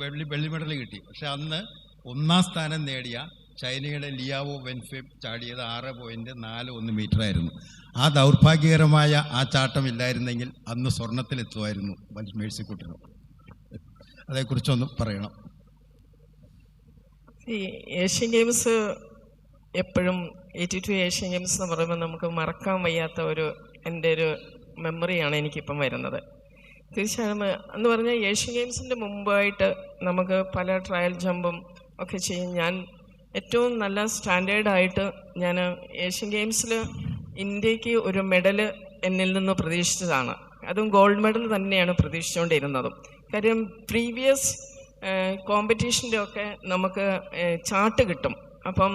വെള്ളി മെഡൽ കിട്ടി. പക്ഷെ അന്ന് 1ാം സ്ഥാനം നേടിയ ചൈനയുടെ ലിയാവോ വെൻഫെം ചാടിയത് 6.41 മീറ്ററായിരുന്നു. ആ ദൗർഭാഗ്യകരമായ ആ ചാട്ടം ഇല്ലായിരുന്നെങ്കിൽ അന്ന് സ്വർണത്തിലെത്തുമായിരുന്നു മേഴ്സിക്കുട്ടന്. അതേക്കുറിച്ചൊന്ന് പറയണം. ഈ ഏഷ്യൻ ഗെയിംസ് എപ്പോഴും 82 ഏഷ്യൻ ഗെയിംസ് എന്ന് പറയുമ്പോൾ നമുക്ക് മറക്കാൻ വയ്യാത്ത എൻ്റെ ഒരു മെമ്മറിയാണ് എനിക്കിപ്പം വരുന്നത്. തീർച്ചയായും എന്ന് പറഞ്ഞാൽ ഏഷ്യൻ ഗെയിംസിൻ്റെ മുമ്പായിട്ട് നമുക്ക് പല ട്രയൽ ജമ്പും ഒക്കെ ചെയ്യും. ഞാൻ ഏറ്റവും നല്ല സ്റ്റാൻഡേർഡായിട്ട് ഞാൻ ഏഷ്യൻ ഗെയിംസിൽ ഇന്ത്യക്ക് ഒരു മെഡൽ എന്നിൽ നിന്ന് പ്രതീക്ഷിച്ചതാണ്. അതും ഗോൾഡ് മെഡൽ തന്നെയാണ് പ്രതീക്ഷിച്ചുകൊണ്ടിരുന്നതും. കാര്യം പ്രീവിയസ് കോമ്പറ്റീഷൻ്റെ ഒക്കെ നമുക്ക് ചാർട്ട് കിട്ടും. അപ്പം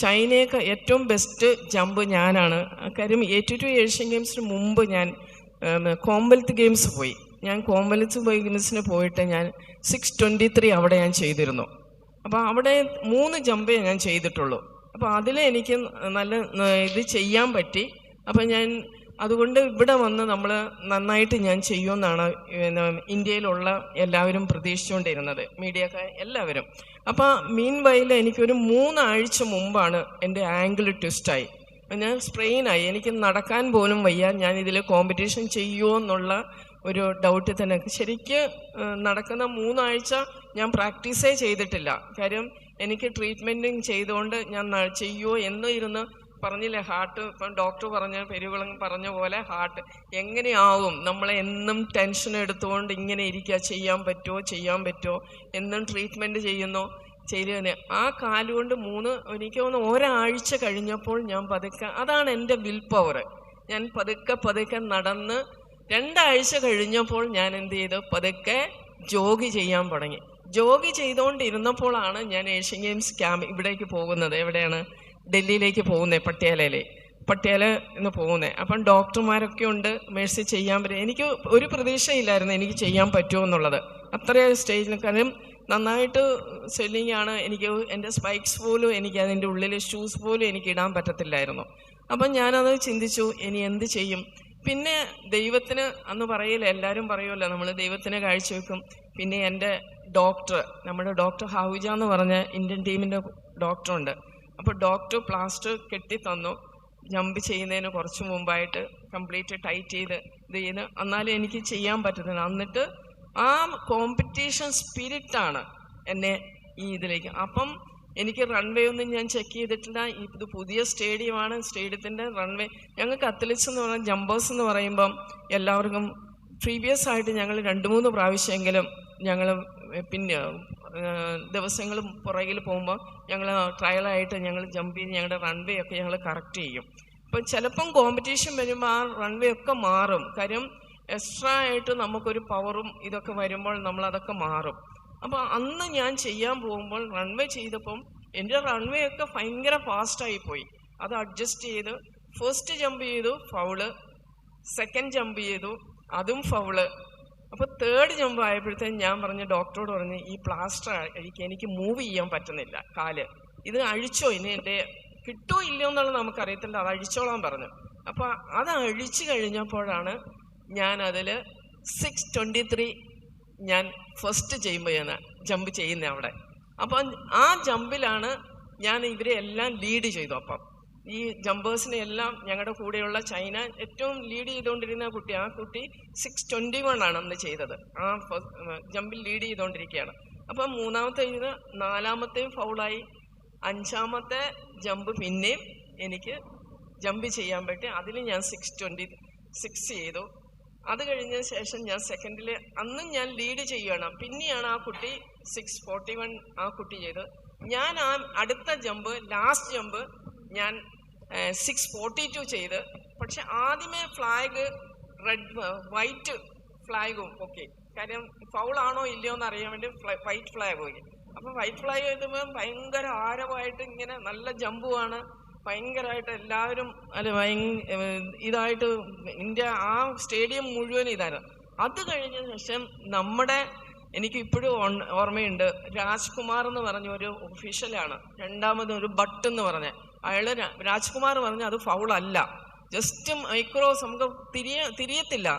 ചൈനയൊക്കെ ഏറ്റവും ബെസ്റ്റ് ജമ്പ് ഞാനാണ്. കാര്യം 82 ഏഷ്യൻ ഗെയിംസിന് മുമ്പ് ഞാൻ കോമൺവെൽത്ത് ഗെയിംസ് പോയി. ഞാൻ കോമൺവെൽത്ത് ഗെയിംസിന് പോയിട്ട് ഞാൻ 6.23 അവിടെ ഞാൻ ചെയ്തിരുന്നു. അപ്പോൾ അവിടെ 3 ജമ്പേ ഞാൻ ചെയ്തിട്ടുള്ളൂ. അപ്പോൾ അതിൽ എനിക്ക് നല്ല ഇത് ചെയ്യാൻ പറ്റി. അപ്പം ഞാൻ അതുകൊണ്ട് ഇവിടെ വന്ന് നമ്മൾ നന്നായിട്ട് ഞാൻ ചെയ്യുമെന്നാണ് ഇന്ത്യയിലുള്ള എല്ലാവരും പ്രതീക്ഷിച്ചുകൊണ്ടിരുന്നത്, മീഡിയക്കാർ എല്ലാവരും. അപ്പോൾ മീൻ വൈൽ എനിക്കൊരു 3 ആഴ്ച മുമ്പാണ് എൻ്റെ ആംഗിൾ ട്വിസ്റ്റായി. ഞാൻ സ്ട്രെയിനായി, എനിക്ക് നടക്കാൻ പോലും വയ്യ. ഞാൻ ഇതിൽ കോമ്പറ്റീഷൻ ചെയ്യുമോ എന്നുള്ള ഒരു ഡൗട്ട് തന്നെ. ശരിക്ക് നടക്കുന്ന 3 ആഴ്ച ഞാൻ പ്രാക്ടീസേ ചെയ്തിട്ടില്ല. കാര്യം എനിക്ക് ട്രീറ്റ്മെൻറ്റും ചെയ്തുകൊണ്ട് ഞാൻ ചെയ്യുമോ എന്ന് ഇരുന്ന് പറഞ്ഞില്ലേ, ഹാർട്ട് ഇപ്പം ഡോക്ടർ പെരുകുളം പറഞ്ഞ പോലെ ഹാർട്ട് എങ്ങനെയാവും, നമ്മളെ എന്നും ടെൻഷൻ എടുത്തുകൊണ്ട് ഇങ്ങനെ ഇരിക്കുക, ചെയ്യാൻ പറ്റുമോ എന്നും ട്രീറ്റ്മെൻറ്റ് ചെയ്യുന്നു ചെയ്തതിന് ആ കാലുകൊണ്ട് എനിക്ക് തോന്നുന്നു ഒരാഴ്ച കഴിഞ്ഞപ്പോൾ ഞാൻ പതുക്കെ, അതാണ് എൻ്റെ വിൽ പവർ. ഞാൻ പതുക്കെ നടന്ന് 2 ആഴ്ച കഴിഞ്ഞപ്പോൾ ഞാൻ എന്ത് ചെയ്തു, പതുക്കെ ജോഗ് ചെയ്യാൻ തുടങ്ങി. ജോഗ് ചെയ്തുകൊണ്ടിരുന്നപ്പോഴാണ് ഞാൻ ഏഷ്യൻ ഗെയിംസ് ഇവിടേക്ക് പോകുന്നത്. എവിടെയാണ്? ഡൽഹിയിലേക്ക് പോകുന്നത്, പട്യാല എന്ന് പോകുന്നത്. അപ്പം ഡോക്ടർമാരൊക്കെ ഉണ്ട്, മേഴ്സി ചെയ്യാൻ പറ്റും. എനിക്ക് ഒരു പ്രതീക്ഷയില്ലായിരുന്നു എനിക്ക് ചെയ്യാൻ പറ്റുമോ എന്നുള്ളത്. അത്രയും സ്റ്റേജിൽ കാര്യം നന്നായിട്ട് സ്വെല്ലിംഗ് ആണ്. എനിക്ക് എൻ്റെ സ്പൈക്സ് പോലും എനിക്ക് അതിൻ്റെ ഉള്ളിൽ ഷൂസ് പോലും എനിക്ക് ഇടാൻ പറ്റത്തില്ലായിരുന്നു. അപ്പം ഞാനത് ചിന്തിച്ചു, ഇനി എന്ത് ചെയ്യും. പിന്നെ ദൈവത്തിന് അന്ന് പറയില്ല, എല്ലാവരും പറയുമല്ലോ നമ്മൾ ദൈവത്തിന് കാഴ്ചവെക്കും. പിന്നെ എൻ്റെ നമ്മുടെ ഡോക്ടർ ഹൗജ എന്ന് പറഞ്ഞ ഇന്ത്യൻ ടീമിൻ്റെ ഡോക്ടറുണ്ട്. അപ്പോൾ ഡോക്ടർ പ്ലാസ്റ്റർ കെട്ടി തന്നു. ജമ്പ് ചെയ്യുന്നതിന് കുറച്ച് മുമ്പായിട്ട് കംപ്ലീറ്റ് ടൈറ്റ് ചെയ്ത് എന്നാലും എനിക്ക് ചെയ്യാൻ പറ്റുന്നില്ല. എന്നിട്ട് ആ കോമ്പറ്റീഷൻ സ്പിരിറ്റാണ് എന്നെ ഈ ഇതിലേക്ക്. അപ്പം എനിക്ക് റൺവേ ഒന്നും ഞാൻ ചെക്ക് ചെയ്തിട്ടില്ല. ഇത് പുതിയ സ്റ്റേഡിയമാണ്. സ്റ്റേഡിയത്തിൻ്റെ റൺവേ ഞങ്ങൾക്ക് അത്ലറ്റ്സ് എന്ന് പറഞ്ഞാൽ ജമ്പേഴ്സ് എന്ന് പറയുമ്പം എല്ലാവർക്കും പ്രീവിയസ് ആയിട്ട് ഞങ്ങൾ 2-3 പ്രാവശ്യമെങ്കിലും ഞങ്ങൾ പിന്നെ ദിവസങ്ങളും പുറകിൽ പോകുമ്പോൾ ഞങ്ങൾ ട്രയലായിട്ട് ഞങ്ങൾ ജമ്പ് ചെയ്ത് ഞങ്ങളുടെ റൺവേ ഒക്കെ ഞങ്ങൾ കറക്റ്റ് ചെയ്യും. അപ്പം ചിലപ്പം കോമ്പറ്റീഷൻ വരുമ്പോൾ ആ റൺവേ ഒക്കെ മാറും. കാര്യം എക്സ്ട്രാ ആയിട്ട് നമുക്കൊരു പവറും ഇതൊക്കെ വരുമ്പോൾ നമ്മളതൊക്കെ മാറും. അപ്പോൾ അന്ന് ഞാൻ ചെയ്യാൻ പോകുമ്പോൾ റൺവേ ചെയ്തപ്പം എൻ്റെ റൺവേ ഒക്കെ ഭയങ്കര ഫാസ്റ്റായിപ്പോയി. അത് അഡ്ജസ്റ്റ് ചെയ്ത് ഫസ്റ്റ് ജമ്പ് ചെയ്തു, ഫൗള്. സെക്കൻഡ് ജമ്പ് ചെയ്തു, അതും ഫൗള്. അപ്പോൾ തേർഡ് ജമ്പ് ആയപ്പോഴത്തേക്കും ഞാൻ ഡോക്ടറോട് പറഞ്ഞു, ഈ പ്ലാസ്റ്റർ എനിക്ക് മൂവ് ചെയ്യാൻ പറ്റുന്നില്ല കാല്, ഇത് അഴിച്ചോ, ഇനി എൻ്റെ കിട്ടുമോ ഇല്ലയോ എന്നുള്ളത് നമുക്കറിയത്തില്ല, അത് അഴിച്ചോളാൻ പറഞ്ഞു. അപ്പോൾ അത് അഴിച്ചു കഴിഞ്ഞപ്പോഴാണ് ഞാൻ അതിൽ 6.23 ഞാൻ ഫസ്റ്റ് ജമ്പ് ചെയ്യുന്നത് അവിടെ. അപ്പം ആ ജമ്പിലാണ് ഞാൻ ഇവരെ എല്ലാം ലീഡ് ചെയ്തു. അപ്പം ഈ ജമ്പേഴ്സിനെ എല്ലാം ഞങ്ങളുടെ കൂടെയുള്ള ചൈന ഏറ്റവും ലീഡ് ചെയ്തുകൊണ്ടിരുന്ന ആ കുട്ടി 6.21 ആണ് അന്ന് ചെയ്തത്. ആ ജമ്പിൽ ലീഡ് ചെയ്തുകൊണ്ടിരിക്കുകയാണ്. അപ്പം 3ാമത്തെ 4ാമത്തെയും ഫൗളായി. 5ാമത്തെ ജമ്പ് പിന്നെയും എനിക്ക് ജമ്പ് ചെയ്യാൻ പറ്റി. അതിൽ ഞാൻ 6.26 ചെയ്തു. അത് കഴിഞ്ഞ ശേഷം ഞാൻ സെക്കൻഡിൽ അന്നും ഞാൻ ലീഡ് ചെയ്യണം. പിന്നെയാണ് ആ കുട്ടി 6.41 ആ കുട്ടി ചെയ്ത്. ഞാൻ ആ അടുത്ത ജമ്പ്, ലാസ്റ്റ് ജമ്പ് ഞാൻ 6.42 ചെയ്ത്. പക്ഷെ ആദ്യമേ ഫ്ലാഗ് വൈറ്റ് ഫ്ലാഗും ഒക്കെ. കാര്യം ഫൗളാണോ ഇല്ലയോ എന്ന് അറിയാൻ വേണ്ടി വൈറ്റ് ഫ്ലാഗ് പോയി. അപ്പം വൈറ്റ് ഫ്ലാഗ് എഴുതുമ്പോൾ ഭയങ്കര ആരവായിട്ട് ഇങ്ങനെ നല്ല ജമ്പുമാണ്, ഭയങ്കരമായിട്ട് എല്ലാവരും ഇതായിട്ട് ഇന്ത്യ ആ സ്റ്റേഡിയം മുഴുവൻ ഇതായിരുന്നു. അത് കഴിഞ്ഞ ശേഷം എനിക്ക് ഇപ്പോഴും ഓർമ്മയുണ്ട്, രാജ്കുമാർ എന്ന് പറഞ്ഞ ഒരു ഒഫീഷ്യലാണ്, രണ്ടാമത് ഒരു ഭട്ട് എന്ന് പറഞ്ഞ അയാള് രാജ്കുമാർ പറഞ്ഞ അത് ഫൗളല്ല, ജസ്റ്റ് മൈക്രോസ് നമുക്ക് തിരിയത്തില്ല.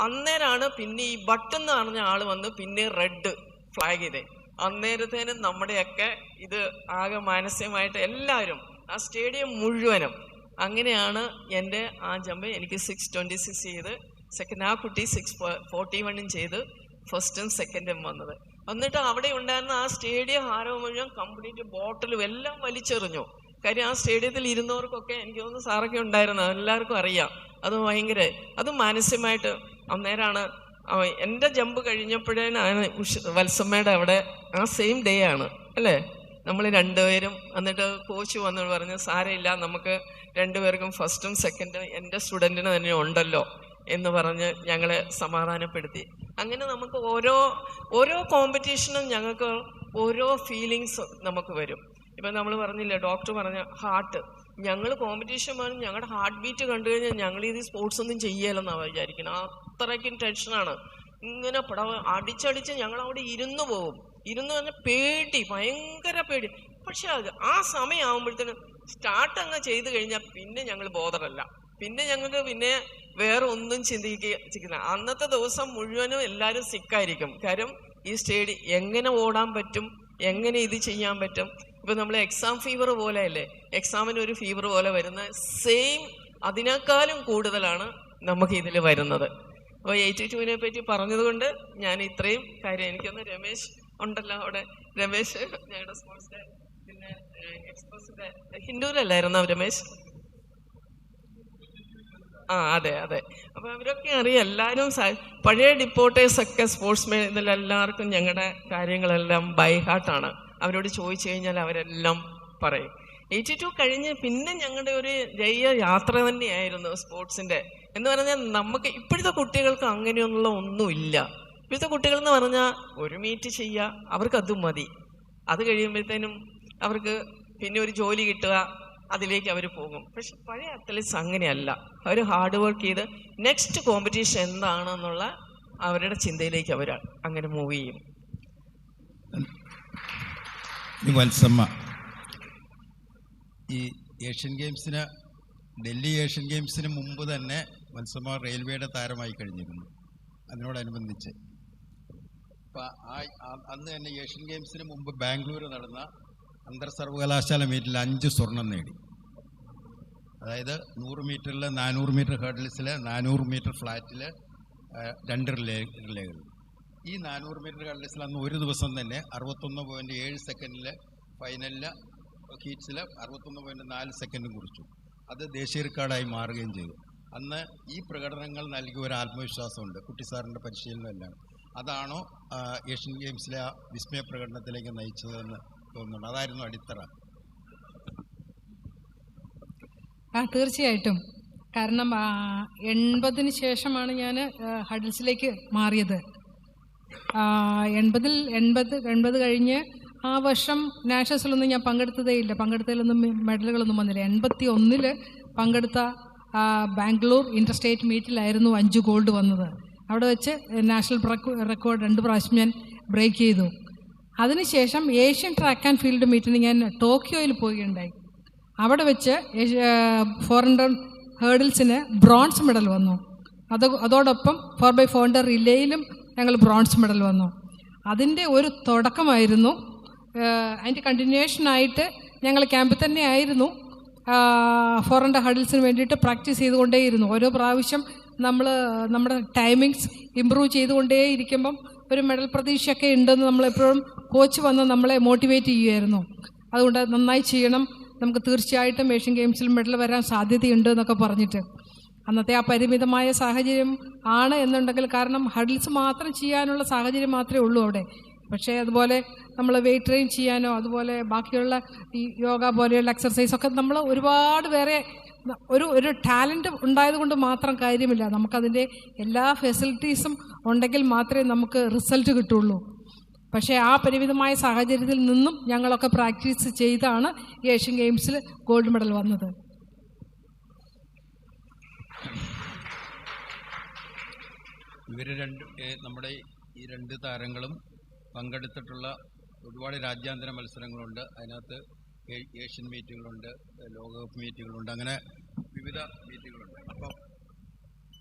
അന്നേരമാണ് പിന്നെ ഈ ഭട്ട് എന്ന് പറഞ്ഞ ആള് വന്ന് പിന്നെ റെഡ് ഫ്ലാഗ് ചെയ്തേ. അന്നേരത്തേനും നമ്മുടെയൊക്കെ ഇത് ആകെ മാനസികമായിട്ട് എല്ലാവരും ആ സ്റ്റേഡിയം മുഴുവനും. അങ്ങനെയാണ് എൻ്റെ ആ ജമ്പ് എനിക്ക് 6:26 ചെയ്ത് സെക്കൻഡ്, ആ കുട്ടി 6:41 ചെയ്ത് ഫസ്റ്റും സെക്കൻഡും വന്നത്. എന്നിട്ട് അവിടെ ഉണ്ടായിരുന്ന ആ സ്റ്റേഡിയം ഹാരവും മുഴുവൻ കംപ്ലീറ്റ് ബോട്ടിലും എല്ലാം വലിച്ചെറിഞ്ഞു. കാര്യം ആ സ്റ്റേഡിയത്തിൽ ഇരുന്നവർക്കൊക്കെ എനിക്ക് തോന്നുന്നു സാറൊക്കെ ഉണ്ടായിരുന്നു, എല്ലാവർക്കും അറിയാം. അത് ഭയങ്കര അത് മാനസികമായിട്ട് അന്നേരമാണ് എൻ്റെ ജമ്പ് കഴിഞ്ഞപ്പോഴേനാണ് വത്സമ്മയുടെ അവിടെ ആ സെയിം ഡേ ആണ് അല്ലേ നമ്മൾ രണ്ടുപേരും. എന്നിട്ട് കോച്ച് വന്നു പറഞ്ഞു സാരമില്ല, നമുക്ക് രണ്ടുപേർക്കും ഫസ്റ്റും സെക്കൻഡും എൻ്റെ സ്റ്റുഡൻറ്റിന് തന്നെ ഉണ്ടല്ലോ എന്ന് പറഞ്ഞ് ഞങ്ങളെ സമാധാനപ്പെടുത്തി. അങ്ങനെ നമുക്ക് ഓരോ കോമ്പറ്റീഷനും ഞങ്ങൾക്ക് ഓരോ ഫീലിങ്സ് നമുക്ക് വരും. ഇപ്പം നമ്മൾ പറഞ്ഞില്ലേ, ഡോക്ടർ പറഞ്ഞ ഹാർട്ട്, ഞങ്ങൾ കോമ്പറ്റീഷൻ പറഞ്ഞ് ഞങ്ങളുടെ ഹാർട്ട് ബീറ്റ് കണ്ടു കഴിഞ്ഞാൽ ഞങ്ങൾ ഇത് സ്പോർട്സ് ഒന്നും ചെയ്യലെന്നാണ് വിചാരിക്കുന്നത്. അത്രയ്ക്കും ടെൻഷനാണ്. ഇങ്ങനെ അടിച്ചടിച്ച് ഞങ്ങൾ അവിടെ ഇരുന്ന് പോകും. ഇരുന്ന് പറഞ്ഞാൽ പേടി, ഭയങ്കര പേടി. പക്ഷെ ആ സമയമാകുമ്പോഴത്തേനും സ്റ്റാർട്ട് അങ്ങ് ചെയ്ത് കഴിഞ്ഞാൽ പിന്നെ ഞങ്ങൾ ബോധറല്ല, പിന്നെ ഞങ്ങൾക്ക് പിന്നെ വേറെ ഒന്നും ചിന്തിക്കില്ല. അന്നത്തെ ദിവസം മുഴുവനും എല്ലാവരും സിക്കായിരിക്കും. കാര്യം ഈ എങ്ങനെ ഓടാൻ പറ്റും, എങ്ങനെ ഇത് ചെയ്യാൻ പറ്റും. ഇപ്പം നമ്മൾ എക്സാം ഫീവർ പോലെയല്ലേ, എക്സാമിന് ഒരു ഫീവർ പോലെ വരുന്ന സെയിം അതിനേക്കാളും കൂടുതലാണ് നമുക്ക് ഇതിൽ വരുന്നത്. അപ്പോൾ 82-നെ പറ്റി പറഞ്ഞത് കൊണ്ട് ഞാൻ ഇത്രയും കാര്യം, എനിക്കൊന്ന് രമേശ് ഉണ്ടല്ലോ അവിടെ, രമേശ് ഞങ്ങളുടെ സ്പോർട്സിൻ്റെ പിന്നെ എക്സ്പ്രസിൻ്റെ ഹിന്ദുവിലല്ലായിരുന്നോ രമേശ്? അതെ. അപ്പൊ അവരൊക്കെ അറിയാം, എല്ലാവരും പഴയ ഡിപ്പോർട്ടേഴ്സൊക്കെ സ്പോർട്സ്മാൻ ഇതിലെല്ലാവർക്കും ഞങ്ങളുടെ കാര്യങ്ങളെല്ലാം ബൈ ഹാർട്ടാണ്. അവരോട് ചോദിച്ചു കഴിഞ്ഞാൽ അവരെല്ലാം പറയും. 82 കഴിഞ്ഞ് പിന്നെ ഞങ്ങളുടെ ഒരു ജയ യാത്ര തന്നെയായിരുന്നു സ്പോർട്സിന്റെ. എന്ന് പറഞ്ഞാൽ നമുക്ക് ഇപ്പോഴത്തെ കുട്ടികൾക്ക് അങ്ങനെയുള്ള ഒന്നുമില്ല. ഇപ്പോഴത്തെ കുട്ടികൾ എന്ന് പറഞ്ഞാൽ ഒരു മീറ്റ് ചെയ്യുക, അവർക്ക് അതും മതി. അത് കഴിയുമ്പോഴത്തേനും അവർക്ക് പിന്നെ ഒരു ജോലി കിട്ടുക, അതിലേക്ക് അവർ പോകും. പക്ഷെ പഴയ അത്ലറ്റ്സ് അങ്ങനെയല്ല. അവർ ഹാർഡ് വർക്ക് ചെയ്ത് നെക്സ്റ്റ് കോമ്പറ്റീഷൻ എന്താണെന്നുള്ള അവരുടെ ചിന്തയിലേക്ക് അവർ അങ്ങനെ മൂവ് ചെയ്യും. വത്സമ്മ, ഈ ഡൽഹി ഏഷ്യൻ ഗെയിംസിന് മുമ്പ് തന്നെ വത്സമ്മ റെയിൽവേയുടെ താരമായി കഴിഞ്ഞിരുന്നു. അതിനോടനുബന്ധിച്ച് അപ്പം അന്ന് തന്നെ ഏഷ്യൻ ഗെയിംസിന് മുമ്പ് ബാംഗ്ലൂർ നടന്ന അന്തർ സർവകലാശാല മീറ്റിൽ 5 സ്വർണം നേടി. അതായത് 100 മീറ്ററിൽ, 400 മീറ്റർ ഹേർഡിൽസിൽ, 400 മീറ്റർ ഫ്ലാറ്റിൽ 2 റിലേകൾ. ഈ 400 മീറ്റർ ഹേർഡിൽസിൽ അന്ന് ഒരു ദിവസം തന്നെ 61.7 സെക്കൻഡിൽ ഫൈനലിൽ ഹീറ്റ്സിൽ 61.4 സെക്കൻഡും കുറിച്ചു. അത് ദേശീയ റെക്കോർഡായി മാറുകയും ചെയ്തു. അന്ന് ഈ പ്രകടനങ്ങൾ നൽകിയ ഒരു ആത്മവിശ്വാസമുണ്ട്, കുട്ടി സാറിൻ്റെ പരിശീലനമെല്ലാം. അതാണോ ഏഷ്യൻ ഗെയിംസിലെ ആ വിസ്മയ പ്രകടനത്തിലേക്ക് നയിച്ചതെന്ന് തോന്നുന്നുണ്ട്? അതായിരുന്നു അടിത്തറ. തീർച്ചയായിട്ടും. കാരണം 80-ന് ശേഷമാണ് ഞാൻ ഹഡിൽസിലേക്ക് മാറിയത്. 80 കഴിഞ്ഞ് ആ വർഷം നാഷണൽസിലൊന്നും ഞാൻ പങ്കെടുത്തതിലൊന്നും മെഡലുകളൊന്നും വന്നില്ല. 81-ൽ പങ്കെടുത്ത ബാംഗ്ലൂർ ഇൻ്റർ സ്റ്റേറ്റ് മീറ്റിലായിരുന്നു 5 ഗോൾഡ് വന്നത്. അവിടെ വെച്ച് നാഷണൽ റെക്കോർഡ് 2 പ്രാവശ്യം ഞാൻ ബ്രേക്ക് ചെയ്തു. അതിനുശേഷം ഏഷ്യൻ ട്രാക്ക് ആൻഡ് ഫീൽഡ് മീറ്റിന് ഞാൻ ടോക്കിയോയിൽ പോവുകയുണ്ടായി. അവിടെ വെച്ച് 400 ഹേർഡിൽസിന് ബ്രോൺസ് മെഡൽ വന്നു. അതോടൊപ്പം 4x400 റിലേയിലും ഞങ്ങൾ ബ്രോൺസ് മെഡൽ വന്നു. അതിൻ്റെ ഒരു തുടക്കമായിരുന്നു. അതിൻ്റെ കണ്ടിന്യൂഷനായിട്ട് ഞങ്ങൾ ക്യാമ്പിൽ തന്നെ ആയിരുന്നു. 400 ഹഡിൽസിന് വേണ്ടിയിട്ട് പ്രാക്ടീസ് ചെയ്തുകൊണ്ടേയിരുന്നു. ഓരോ പ്രാവശ്യം നമ്മുടെ ടൈമിങ്സ് ഇമ്പ്രൂവ് ചെയ്തുകൊണ്ടേയിരിക്കുമ്പം ഒരു മെഡൽ പ്രതീക്ഷയൊക്കെ ഉണ്ടെന്ന് നമ്മളെപ്പോഴും കോച്ച് വന്ന് നമ്മളെ മോട്ടിവേറ്റ് ചെയ്യുമായിരുന്നു. അതുകൊണ്ട് നന്നായി ചെയ്യണം, നമുക്ക് തീർച്ചയായിട്ടും ഏഷ്യൻ ഗെയിംസിൽ മെഡൽ വരാൻ സാധ്യതയുണ്ട് എന്നൊക്കെ പറഞ്ഞിട്ട്. അന്നത്തെ ആ പരിമിതമായ സാഹചര്യം ആണ് എന്നുണ്ടെങ്കിൽ, കാരണം ഹഡിൽസ് മാത്രം ചെയ്യാനുള്ള സാഹചര്യം മാത്രമേ ഉള്ളൂ അവിടെ. പക്ഷേ അതുപോലെ നമ്മൾ വെയിറ്റ് ട്രെയിൻ ചെയ്യാനോ അതുപോലെ ബാക്കിയുള്ള ഈ യോഗ പോലെയുള്ള എക്സർസൈസൊക്കെ നമ്മൾ ഒരുപാട് വേറെ ഒരു ടാലൻറ്റ് ഉണ്ടായത് കൊണ്ട് മാത്രം കാര്യമില്ല. നമുക്കതിൻ്റെ എല്ലാ ഫെസിലിറ്റീസും ഉണ്ടെങ്കിൽ മാത്രമേ നമുക്ക് റിസൾട്ട് കിട്ടുള്ളൂ. പക്ഷേ ആ പരിമിതമായ സാഹചര്യത്തിൽ നിന്നും ഞങ്ങളൊക്കെ പ്രാക്ടീസ് ചെയ്താണ് ഏഷ്യൻ ഗെയിംസിൽ ഗോൾഡ് മെഡൽ വന്നത്. നമ്മുടെ ഈ രണ്ട് താരങ്ങളും പങ്കെടുത്തിട്ടുള്ള ഒരുപാട് രാജ്യാന്തര മത്സരങ്ങളുണ്ട്. അതിനകത്ത് ഏഷ്യൻ മീറ്റുകളുണ്ട്, ലോകകപ്പ് മീറ്റുകളുണ്ട്, അങ്ങനെ വിവിധ മീറ്റുകളുണ്ട്. അപ്പം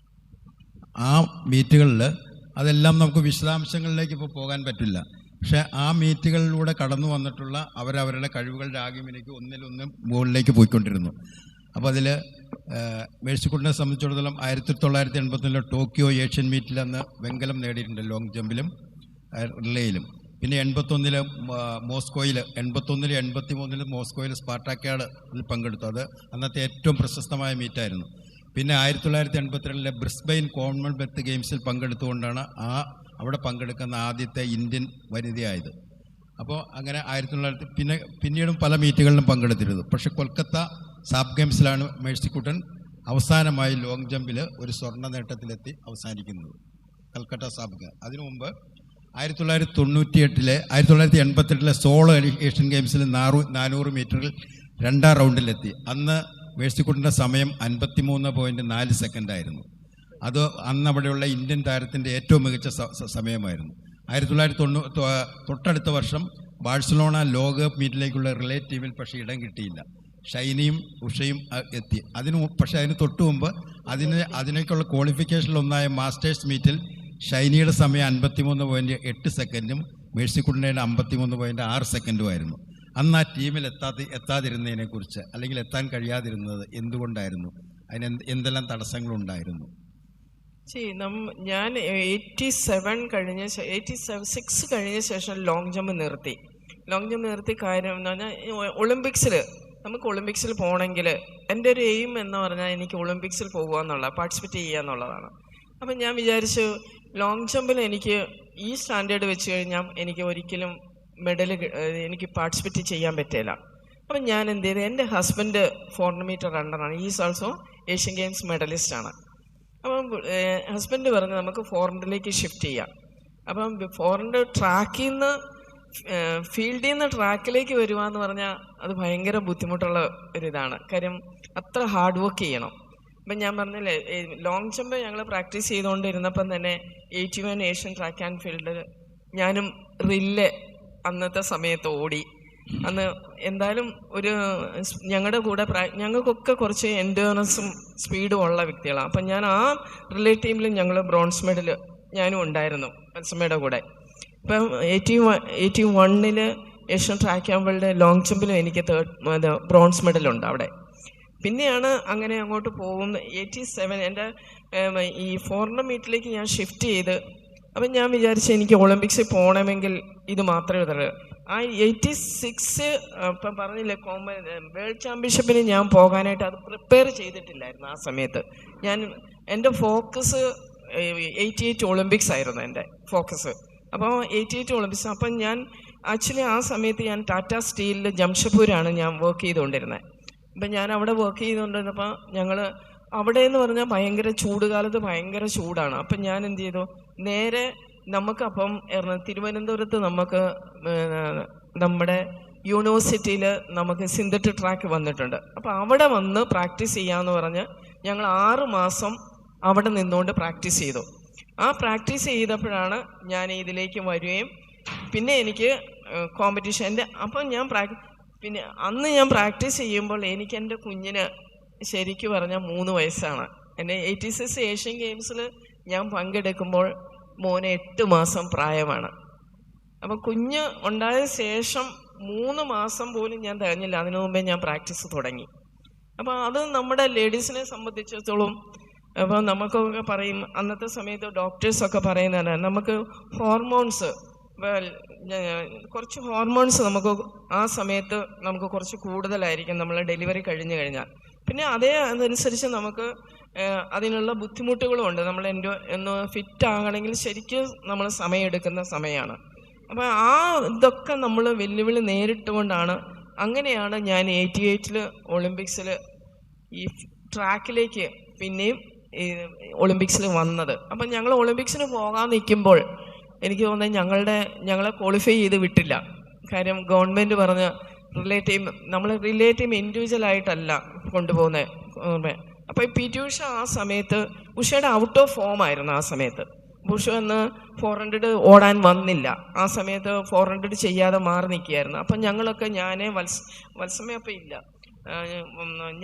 ആ മീറ്റുകളിൽ അതെല്ലാം നമുക്ക് വിശദാംശങ്ങളിലേക്ക് ഇപ്പോൾ പോകാൻ പറ്റില്ല. പക്ഷേ ആ മീറ്റുകളിലൂടെ കടന്നു വന്നിട്ടുള്ള അവരവരുടെ കഴിവുകളുടെ ആകിമിനിക്ക് ഒന്നിലൊന്നും മുകളിലേക്ക് പോയിക്കൊണ്ടിരുന്നു. അപ്പോൾ അതിൽ മേഴ്സിക്കുട്ടിനെ സംബന്ധിച്ചിടത്തോളം 1981 ടോക്കിയോ ഏഷ്യൻ മീറ്റിൽ അന്ന് വെങ്കലം നേടിയിട്ടുണ്ട്, ലോങ് ജമ്പിലും റിലേയിലും. പിന്നെ 81 മോസ്കോയിൽ, 81 83 മോസ്കോയിൽ സ്പാർട്ടാക്യാഡിൽ പങ്കെടുത്തു. അത് അന്നത്തെ ഏറ്റവും പ്രശസ്തമായ മീറ്റായിരുന്നു. പിന്നെ 1982 ബ്രിസ്ബെയിൻ കോമൺവെൽത്ത് ഗെയിംസിൽ പങ്കെടുത്തുകൊണ്ടാണ് അവിടെ പങ്കെടുക്കുന്ന ആദ്യത്തെ ഇന്ത്യൻ വനിതയായത്. അപ്പോൾ അങ്ങനെ 1900 പിന്നീടും പല മീറ്റുകളിലും പങ്കെടുത്തിരുന്നു. പക്ഷേ കൊൽക്കത്ത സാബ് ഗെയിംസിലാണ് മേഴ്സിക്കുട്ടൻ അവസാനമായി ലോങ് ജമ്പിൽ ഒരു സ്വർണ്ണ നേട്ടത്തിലെത്തി അവസാനിക്കുന്നത്, കൽക്കട്ട സാബ് ഗെയിം. അതിനു മുമ്പ് 1988 സോളോ ഏഷ്യൻ ഗെയിംസിൽ 400 മീറ്ററിൽ 2ാം റൗണ്ടിലെത്തി. അന്ന് മേഴ്സിക്കുട്ടൻ്റെ സമയം 53.4 സെക്കൻഡായിരുന്നു. അത് അന്ന് അവിടെയുള്ള ഇന്ത്യൻ താരത്തിൻ്റെ ഏറ്റവും മികച്ച സമയമായിരുന്നു. 1990 തൊട്ടടുത്ത വർഷം ബാഴ്സലോണ ലോകകപ്പ് മീറ്റിലേക്കുള്ള റിലേ ടീമിൽ പക്ഷേ ഇടം കിട്ടിയില്ല. ഷൈനിയും ഉഷയും എത്തി. പക്ഷേ അതിന് തൊട്ടു മുമ്പ് അതിനേക്കുള്ള ക്വാളിഫിക്കേഷനിലൊന്നായ മാസ്റ്റേഴ്സ് മീറ്റിൽ ഷൈനിയുടെ സമയം 53.8 സെക്കൻഡും മേഴ്സിക്കുട്ടൻ്റെ 53.6 സെക്കൻഡുമായിരുന്നു. അന്ന് ആ ടീമിൽ എത്താതിരുന്നതിനെക്കുറിച്ച്, അല്ലെങ്കിൽ എത്താൻ കഴിയാതിരുന്നത് എന്തുകൊണ്ടായിരുന്നു? അതിന് എന്തെല്ലാം തടസ്സങ്ങളുണ്ടായിരുന്നു? ഞാൻ 86 കഴിഞ്ഞ ശേഷം ലോങ് ജമ്പ് നിർത്തി. കാര്യം എന്ന് പറഞ്ഞാൽ നമുക്ക് ഒളിമ്പിക്സിൽ പോകണമെങ്കിൽ എൻ്റെ ഒരു എയിം എന്ന് പറഞ്ഞാൽ എനിക്ക് ഒളിമ്പിക്സിൽ പാർട്ടിസിപ്പേറ്റ് ചെയ്യുക എന്നുള്ളതാണ്. അപ്പം ഞാൻ വിചാരിച്ചു ലോങ് ജമ്പിൽ എനിക്ക് ഈ സ്റ്റാൻഡേർഡ് വെച്ച് കഴിഞ്ഞാൽ എനിക്ക് ഒരിക്കലും എനിക്ക് പാർട്ടിസിപ്പേറ്റ് ചെയ്യാൻ പറ്റില്ല. അപ്പം ഞാൻ എന്ത് ചെയ്തു, എൻ്റെ ഹസ്ബൻഡ് 400 മീറ്റർ റണ്ണറാണ്, ഈസ് ഓൾസോ ഏഷ്യൻ ഗെയിംസ് മെഡലിസ്റ്റാണ്. അപ്പം ഹസ്ബൻഡ് പറഞ്ഞ് നമുക്ക് 400ലേക്ക് ഷിഫ്റ്റ് ചെയ്യാം. അപ്പം 400 ട്രാക്കിൽ നിന്ന് ഫീൽഡിൽ നിന്ന് ട്രാക്കിലേക്ക് വരിക എന്ന് പറഞ്ഞാൽ അത് ഭയങ്കര ബുദ്ധിമുട്ടുള്ള ഒരിതാണ്. കാര്യം അത്ര ഹാർഡ് വർക്ക് ചെയ്യണം. അപ്പം ഞാൻ പറഞ്ഞില്ലേ, ലോങ് ജമ്പ് ഞങ്ങൾ പ്രാക്ടീസ് ചെയ്തുകൊണ്ടിരുന്നപ്പം തന്നെ 81 ഏഷ്യൻ ട്രാക്ക് ആൻഡ് ഫീൽഡ് ഞാനും റില്ലേ അന്നത്തെ സമയത്ത് ഓടി. അന്ന് എന്തായാലും ഞങ്ങളുടെ കൂടെ ഞങ്ങൾക്കൊക്കെ കുറച്ച് എൻഡ്യൂറൻസും സ്പീഡും ഉള്ള വ്യക്തികളാണ്. അപ്പം ഞാൻ ആ റിലേ ടീമിൽ ഞങ്ങൾ ബ്രോൺസ് മെഡൽ ഞാനും ഉണ്ടായിരുന്നു മത്സമ്മയുടെ കൂടെ. ഇപ്പം 81 Asian track and field long ജമ്പിലും എനിക്ക് ബ്രോൺസ് മെഡലുണ്ട് അവിടെ. പിന്നെയാണ് അങ്ങനെ അങ്ങോട്ട് പോകുന്ന 87 എൻ്റെ ഈ 400 മീറ്ററിലേക്ക് ഞാൻ ഷിഫ്റ്റ് ചെയ്ത്. അപ്പം ഞാൻ വിചാരിച്ചു എനിക്ക് ഒളിമ്പിക്സിൽ പോകണമെങ്കിൽ ഇത് മാത്രമേ ഉള്ളൂ. ആ 86 ഇപ്പം പറഞ്ഞില്ലേ വേൾഡ് ചാമ്പ്യൻഷിപ്പിന് ഞാൻ പോകാനായിട്ട് അത് പ്രിപ്പയർ ചെയ്തിട്ടില്ലായിരുന്നു. ആ സമയത്ത് എൻ്റെ ഫോക്കസ് 88 ഒളിമ്പിക്സ് ആയിരുന്നു എൻ്റെ ഫോക്കസ്. അപ്പോൾ 88 ഒളിമ്പിക്സ്. അപ്പം ഞാൻ ആക്ച്വലി ആ സമയത്ത് ഞാൻ ടാറ്റ സ്റ്റീലിൽ ജംഷഡ്പൂരാണ് ഞാൻ വർക്ക് ചെയ്തുകൊണ്ടിരുന്നത്. അപ്പം ഞാൻ അവിടെ വർക്ക് ചെയ്തുകൊണ്ടിരുന്നപ്പോൾ ഞങ്ങൾ അവിടെ എന്ന് പറഞ്ഞാൽ ഭയങ്കര ചൂടുകാലത്ത് ഭയങ്കര ചൂടാണ്. അപ്പം ഞാൻ എന്ത് ചെയ്തു, നേരെ നമുക്കപ്പം തിരുവനന്തപുരത്ത് നമുക്ക് നമ്മുടെ യൂണിവേഴ്സിറ്റിയിൽ നമുക്ക് സിന്തറ്റിക് ട്രാക്ക് വന്നിട്ടുണ്ട്. അപ്പോൾ അവിടെ വന്ന് പ്രാക്ടീസ് ചെയ്യാമെന്ന് പറഞ്ഞ് ഞങ്ങൾ 6 മാസം അവിടെ നിന്നുകൊണ്ട് പ്രാക്ടീസ് ചെയ്തു. ആ പ്രാക്ടീസ് ചെയ്തപ്പോഴാണ് ഞാൻ ഇതിലേക്ക് വരികയും പിന്നെ എനിക്ക് കോമ്പറ്റീഷൻ്റെ അപ്പം പിന്നെ അന്ന് ഞാൻ പ്രാക്ടീസ് ചെയ്യുമ്പോൾ എനിക്ക് എൻ്റെ കുഞ്ഞിന് ശരിക്കും പറഞ്ഞാൽ 3 വയസ്സാണ്. എൻ്റെ 86 ഏഷ്യൻ ഗെയിംസിൽ ഞാൻ പങ്കെടുക്കുമ്പോൾ മോന് 8 മാസം പ്രായമാണ്. അപ്പം കുഞ്ഞ് ഉണ്ടായ ശേഷം 3 മാസം പോലും ഞാൻ തികഞ്ഞില്ല, അതിനു മുമ്പേ ഞാൻ പ്രാക്ടീസ് തുടങ്ങി. അപ്പം അത് നമ്മുടെ ലേഡീസിനെ സംബന്ധിച്ചിടത്തോളം അപ്പോൾ നമുക്കൊക്കെ പറയും, അന്നത്തെ സമയത്ത് ഡോക്ടേഴ്സൊക്കെ പറയുന്നതാണ് നമുക്ക് ഹോർമോൺസ് കുറച്ച് ഹോർമോൺസ് നമുക്ക് ആ സമയത്ത് നമുക്ക് കുറച്ച് കൂടുതലായിരിക്കും നമ്മൾ ഡെലിവറി കഴിഞ്ഞു കഴിഞ്ഞാൽ. പിന്നെ അതനുസരിച്ച് നമുക്ക് അതിനുള്ള ബുദ്ധിമുട്ടുകളും ഉണ്ട്. നമ്മൾ ഒന്ന് ഫിറ്റ് ആകണമെങ്കിൽ ശരിക്കും നമ്മൾ സമയമെടുക്കുന്ന സമയമാണ്. അപ്പോൾ ഇതൊക്കെ നമ്മൾ വെല്ലുവിളി നേരിട്ടുകൊണ്ടാണ് അങ്ങനെയാണ് ഞാൻ 88 ഒളിമ്പിക്സിൽ ഈ ട്രാക്കിലേക്ക് പിന്നെയും ഈ ഒളിമ്പിക്സിൽ വന്നത്. അപ്പം ഞങ്ങൾ ഒളിമ്പിക്സിന് പോകാൻ നിൽക്കുമ്പോൾ എനിക്ക് തോന്നുന്നത് ഞങ്ങളെ ക്വാളിഫൈ ചെയ്ത് വിട്ടില്ല. കാര്യം ഗവൺമെൻറ് പറഞ്ഞ റിലേ ടീം ഇൻഡിവിജ്വലായിട്ടല്ല കൊണ്ടുപോകുന്നത്. അപ്പോൾ ഈ PT ഉഷ ആ സമയത്ത് ഉഷയുടെ ഔട്ട് ഓഫ് ഫോം ആയിരുന്നു. ആ സമയത്ത് ഉഷ എന്ന് 400 ഓടാൻ വന്നില്ല. ആ സമയത്ത് 400 ചെയ്യാതെ മാറി നിൽക്കുകയായിരുന്നു. അപ്പം ഞങ്ങളൊക്കെ വത്സമയം അപ്പം ഇല്ല,